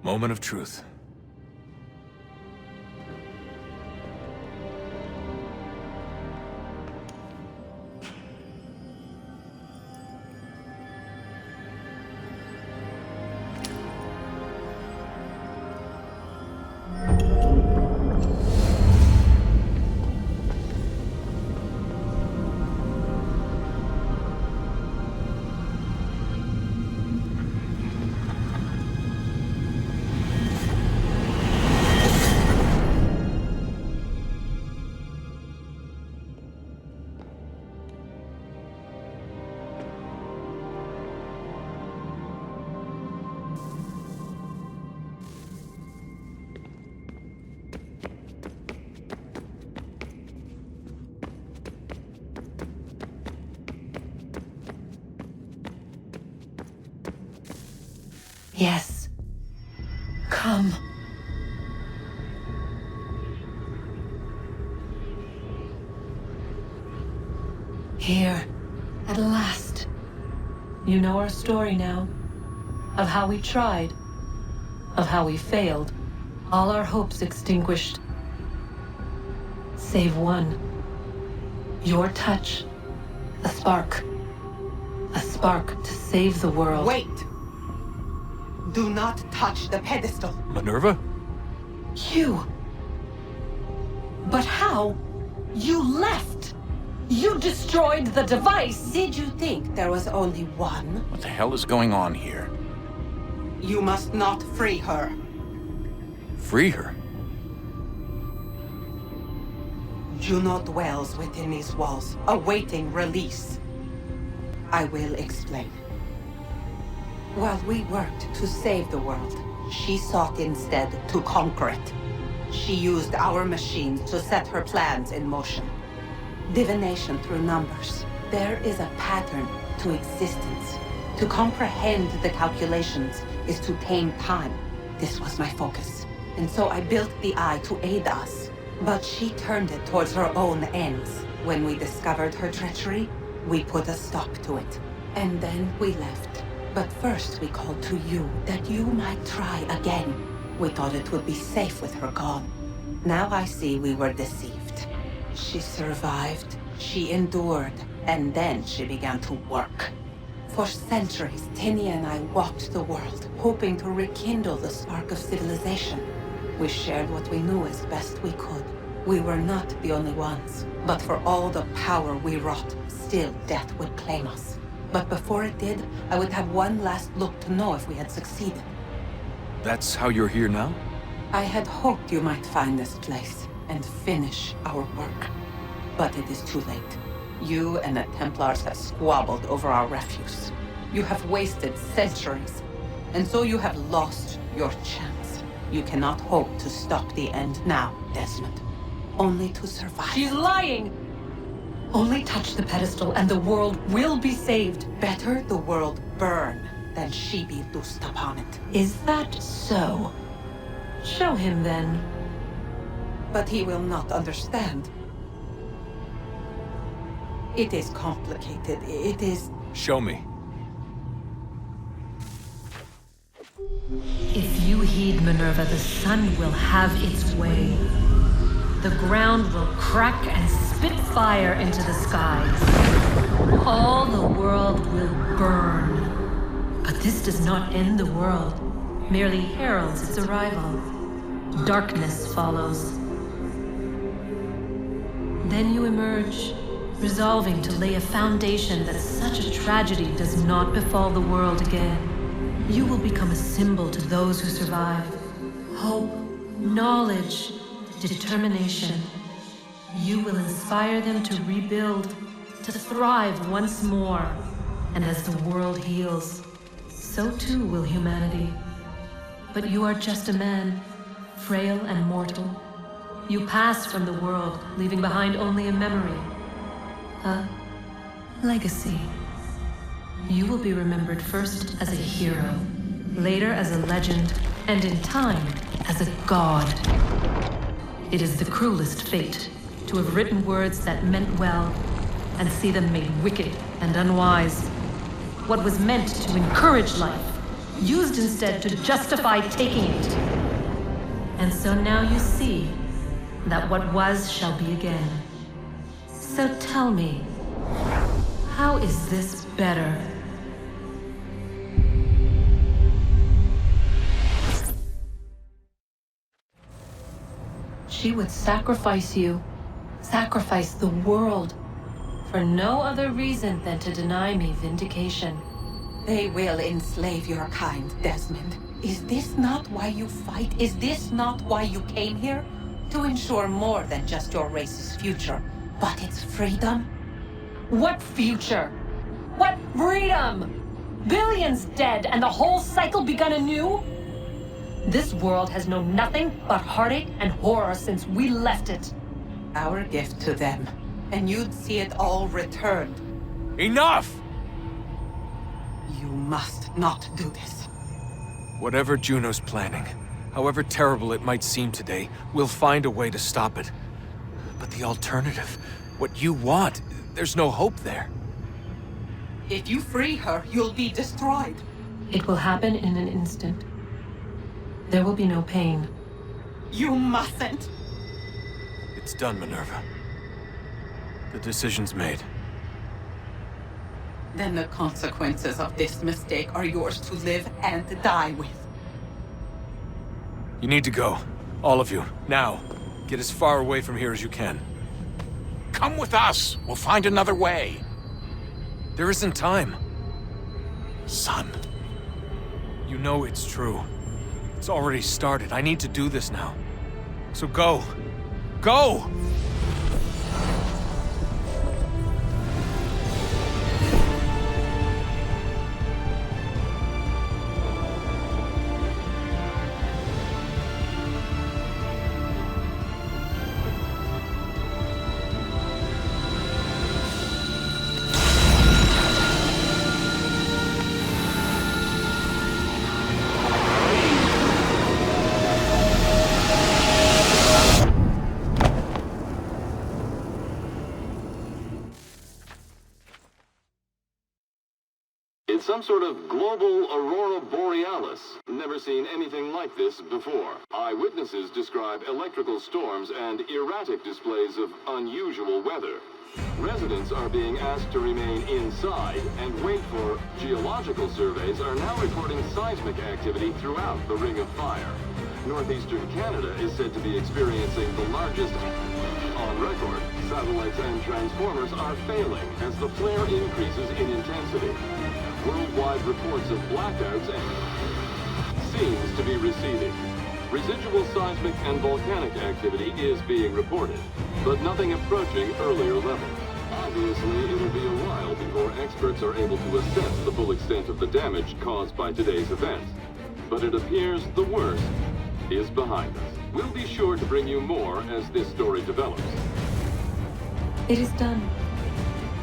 Speaker 5: Moment of truth.
Speaker 10: Yes. Come. Here, at last. You know our story now. Of how we tried. Of how we failed. All our hopes extinguished. Save one. Your touch. A spark. A spark to save the world.
Speaker 11: Wait! Do not touch the pedestal.
Speaker 5: Minerva?
Speaker 10: You. But how? You left. You destroyed the device.
Speaker 11: Did you think there was only one?
Speaker 5: What the hell is going on here?
Speaker 11: You must not free her.
Speaker 5: Free her?
Speaker 11: Juno dwells within these walls, awaiting release. I will explain. While we worked to save the world, she sought instead to conquer it. She used our machines to set her plans in motion. Divination through numbers. There is a pattern to existence. To comprehend the calculations is to tame time. This was my focus. And so I built the eye to aid us. But she turned it towards her own ends. When we discovered her treachery, we put a stop to it. And then we left. But first we called to you, that you might try again. We thought it would be safe with her gone. Now I see we were deceived. She survived, she endured, and then she began to work. For centuries, Tinia and I walked the world, hoping to rekindle the spark of civilization. We shared what we knew as best we could. We were not the only ones, but for all the power we wrought, still death would claim us. But before it did, I would have one last look to know if we had succeeded.
Speaker 5: That's how you're here now?
Speaker 11: I had hoped you might find this place and finish our work. But it is too late. You and the Templars have squabbled over our refuse. You have wasted centuries, and so you have lost your chance. You cannot hope to stop the end now, Desmond. Only to survive.
Speaker 10: She's lying! Only touch the pedestal and the world will be saved.
Speaker 11: Better the world burn than she be loosed upon it.
Speaker 10: Is that so? Show him then.
Speaker 11: But he will not understand. It is complicated. It is...
Speaker 5: Show me.
Speaker 10: If you heed Minerva, the sun will have its way. The ground will crack and spit fire into the skies. All the world will burn. But this does not end the world, merely heralds its arrival. Darkness follows. Then you emerge, resolving to lay a foundation that such a tragedy does not befall the world again. You will become a symbol to those who survive. Hope, knowledge, determination. You will inspire them to rebuild, to thrive once more. And as the world heals, so too will humanity. But you are just a man, frail and mortal. You pass from the world, leaving behind only a memory. A legacy. You will be remembered first as a hero, later as a legend, and in time, as a god. It is the cruelest fate to have written words that meant well and see them made wicked and unwise. What was meant to encourage life used instead to justify taking it. And so now you see that what was shall be again. So tell me, how is this better? She would sacrifice you, sacrifice the world, for no other reason than to deny me vindication.
Speaker 11: They will enslave your kind, Desmond. Is this not why you fight? Is this not why you came here? To ensure more than just your race's future, but its freedom?
Speaker 10: What future? What freedom? Billions dead and the whole cycle begun anew? This world has known nothing but heartache and horror since we left it.
Speaker 11: Our gift to them, and you'd see it all returned.
Speaker 13: Enough!
Speaker 11: You must not do this.
Speaker 13: Whatever Juno's planning, however terrible it might seem today, we'll find a way to stop it. But the alternative, what you want, there's no hope there.
Speaker 11: If you free her, you'll be destroyed.
Speaker 10: It will happen in an instant. There will be no pain.
Speaker 11: You mustn't.
Speaker 13: It's done, Minerva. The decision's made.
Speaker 11: Then the consequences of this mistake are yours to live and die with.
Speaker 13: You need to go. All of you. Now. Get as far away from here as you can.
Speaker 15: Come with us. We'll find another way.
Speaker 13: There isn't time.
Speaker 15: Son.
Speaker 13: You know it's true. It's already started. I need to do this now. So go. Go!
Speaker 17: It's some sort of global aurora borealis. Never seen anything like this before. Eyewitnesses describe electrical storms and erratic displays of unusual weather. Residents are being asked to remain inside and wait for geological surveys are now reporting seismic activity throughout the Ring of Fire. Northeastern Canada is said to be experiencing the largest on record. Satellites and transformers are failing as the flare increases in intensity. Worldwide reports of blackouts seems to be receding. Residual seismic and volcanic activity is being reported, but nothing approaching earlier levels. Obviously, it'll be a while before experts are able to assess the full extent of the damage caused by today's events. But it appears the worst is behind us. We'll be sure to bring you more as this story develops.
Speaker 10: It is done.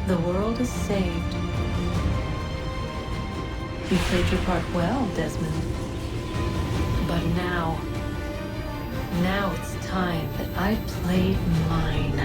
Speaker 10: The world is saved. You played your part well, Desmond. But now it's time that I played mine.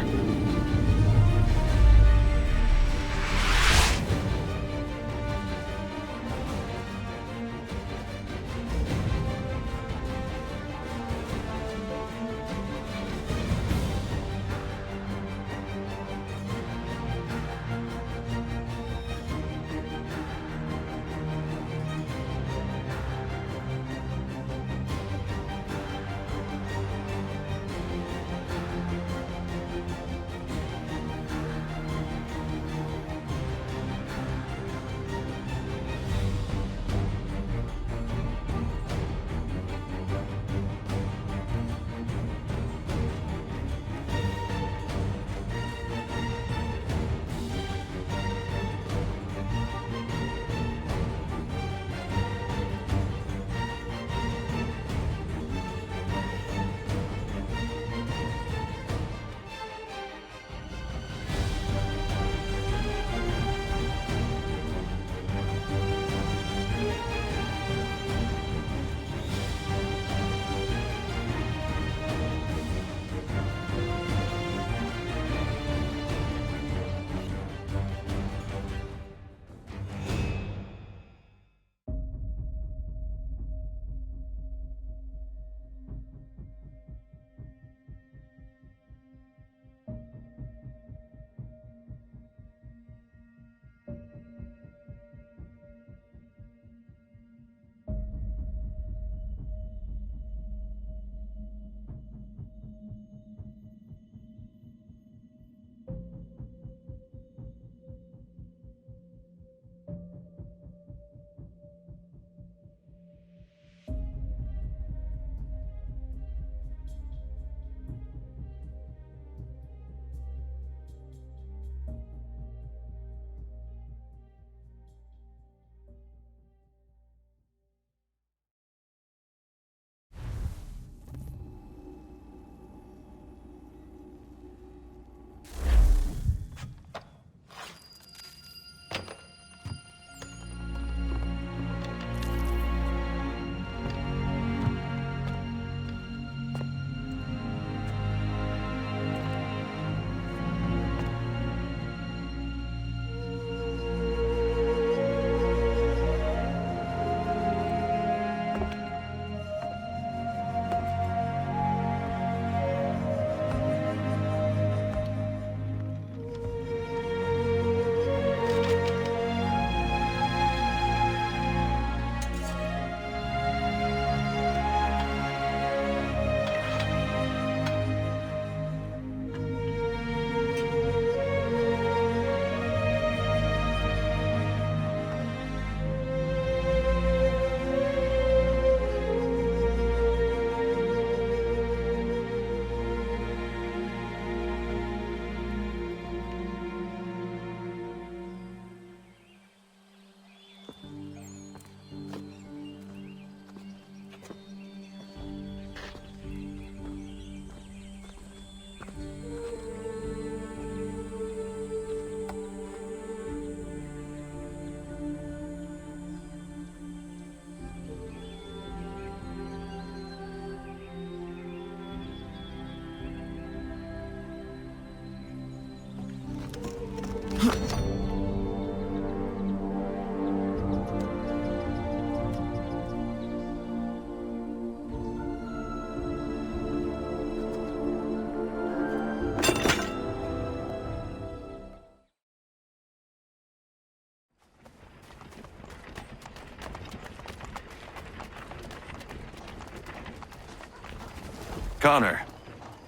Speaker 6: Connor.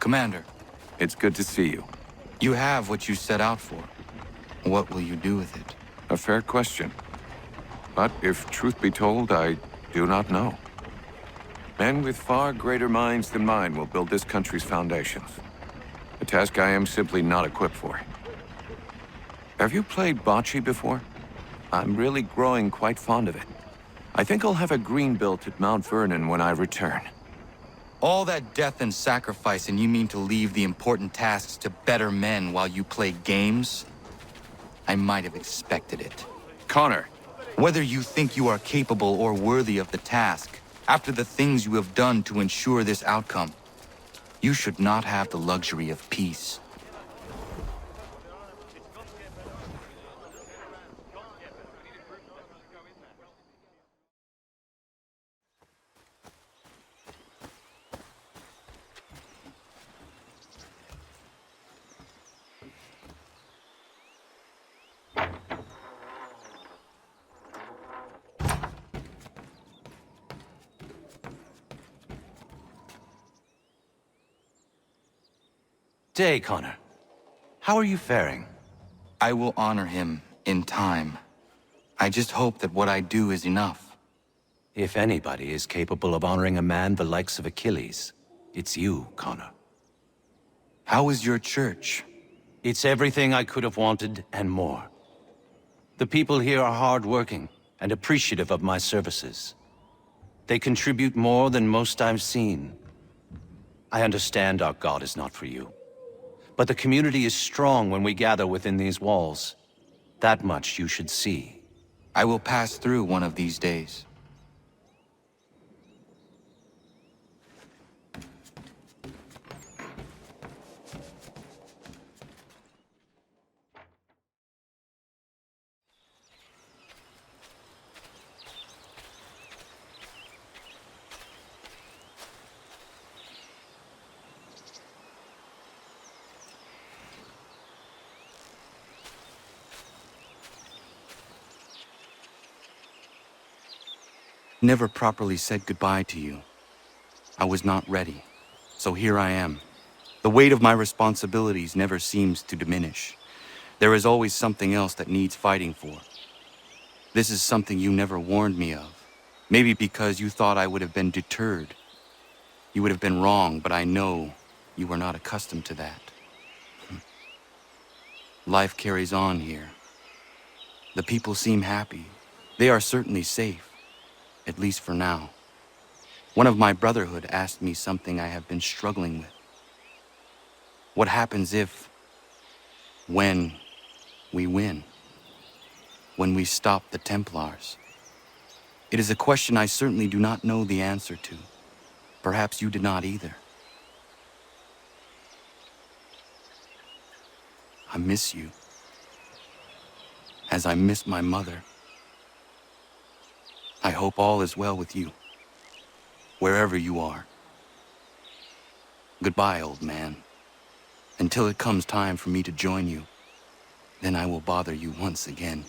Speaker 3: Commander.
Speaker 6: It's good to see you.
Speaker 3: You have what you set out for. What will you do with it?
Speaker 6: A fair question. But if truth be told, I do not know. Men with far greater minds than mine will build this country's foundations. A task I am simply not equipped for. Have you played bocce before? I'm really growing quite fond of it. I think I'll have a green built at Mount Vernon when I return.
Speaker 3: All that death and sacrifice, and you mean to leave the important tasks to better men while you play games? I might have expected it.
Speaker 6: Connor.
Speaker 3: Whether you think you are capable or worthy of the task, after the things you have done to ensure this outcome, you should not have the luxury of peace.
Speaker 1: Day, Connor. How are you faring?
Speaker 3: I will honor him in time. I just hope that what I do is enough.
Speaker 1: If anybody is capable of honoring a man the likes of Achilles, it's you, Connor.
Speaker 3: How is your church?
Speaker 1: It's everything I could have wanted and more. The people here are hard-working and appreciative of my services. They contribute more than most I've seen. I understand our God is not for you. But the community is strong when we gather within these walls. That much you should see.
Speaker 3: I will pass through one of these days. Never properly said goodbye to you. I was not ready, so here I am. The weight of my responsibilities never seems to diminish. There is always something else that needs fighting for. This is something you never warned me of. Maybe because you thought I would have been deterred. You would have been wrong, but I know you were not accustomed to that. Life carries on here. The people seem happy. They are certainly safe. At least for now. One of my brotherhood asked me something I have been struggling with. What happens if, when we win? When we stop the Templars? It is a question I certainly do not know the answer to. Perhaps you did not either. I miss you. As I miss my mother. I hope all is well with you, wherever you are. Goodbye, old man. Until it comes time for me to join you, then I will bother you once again.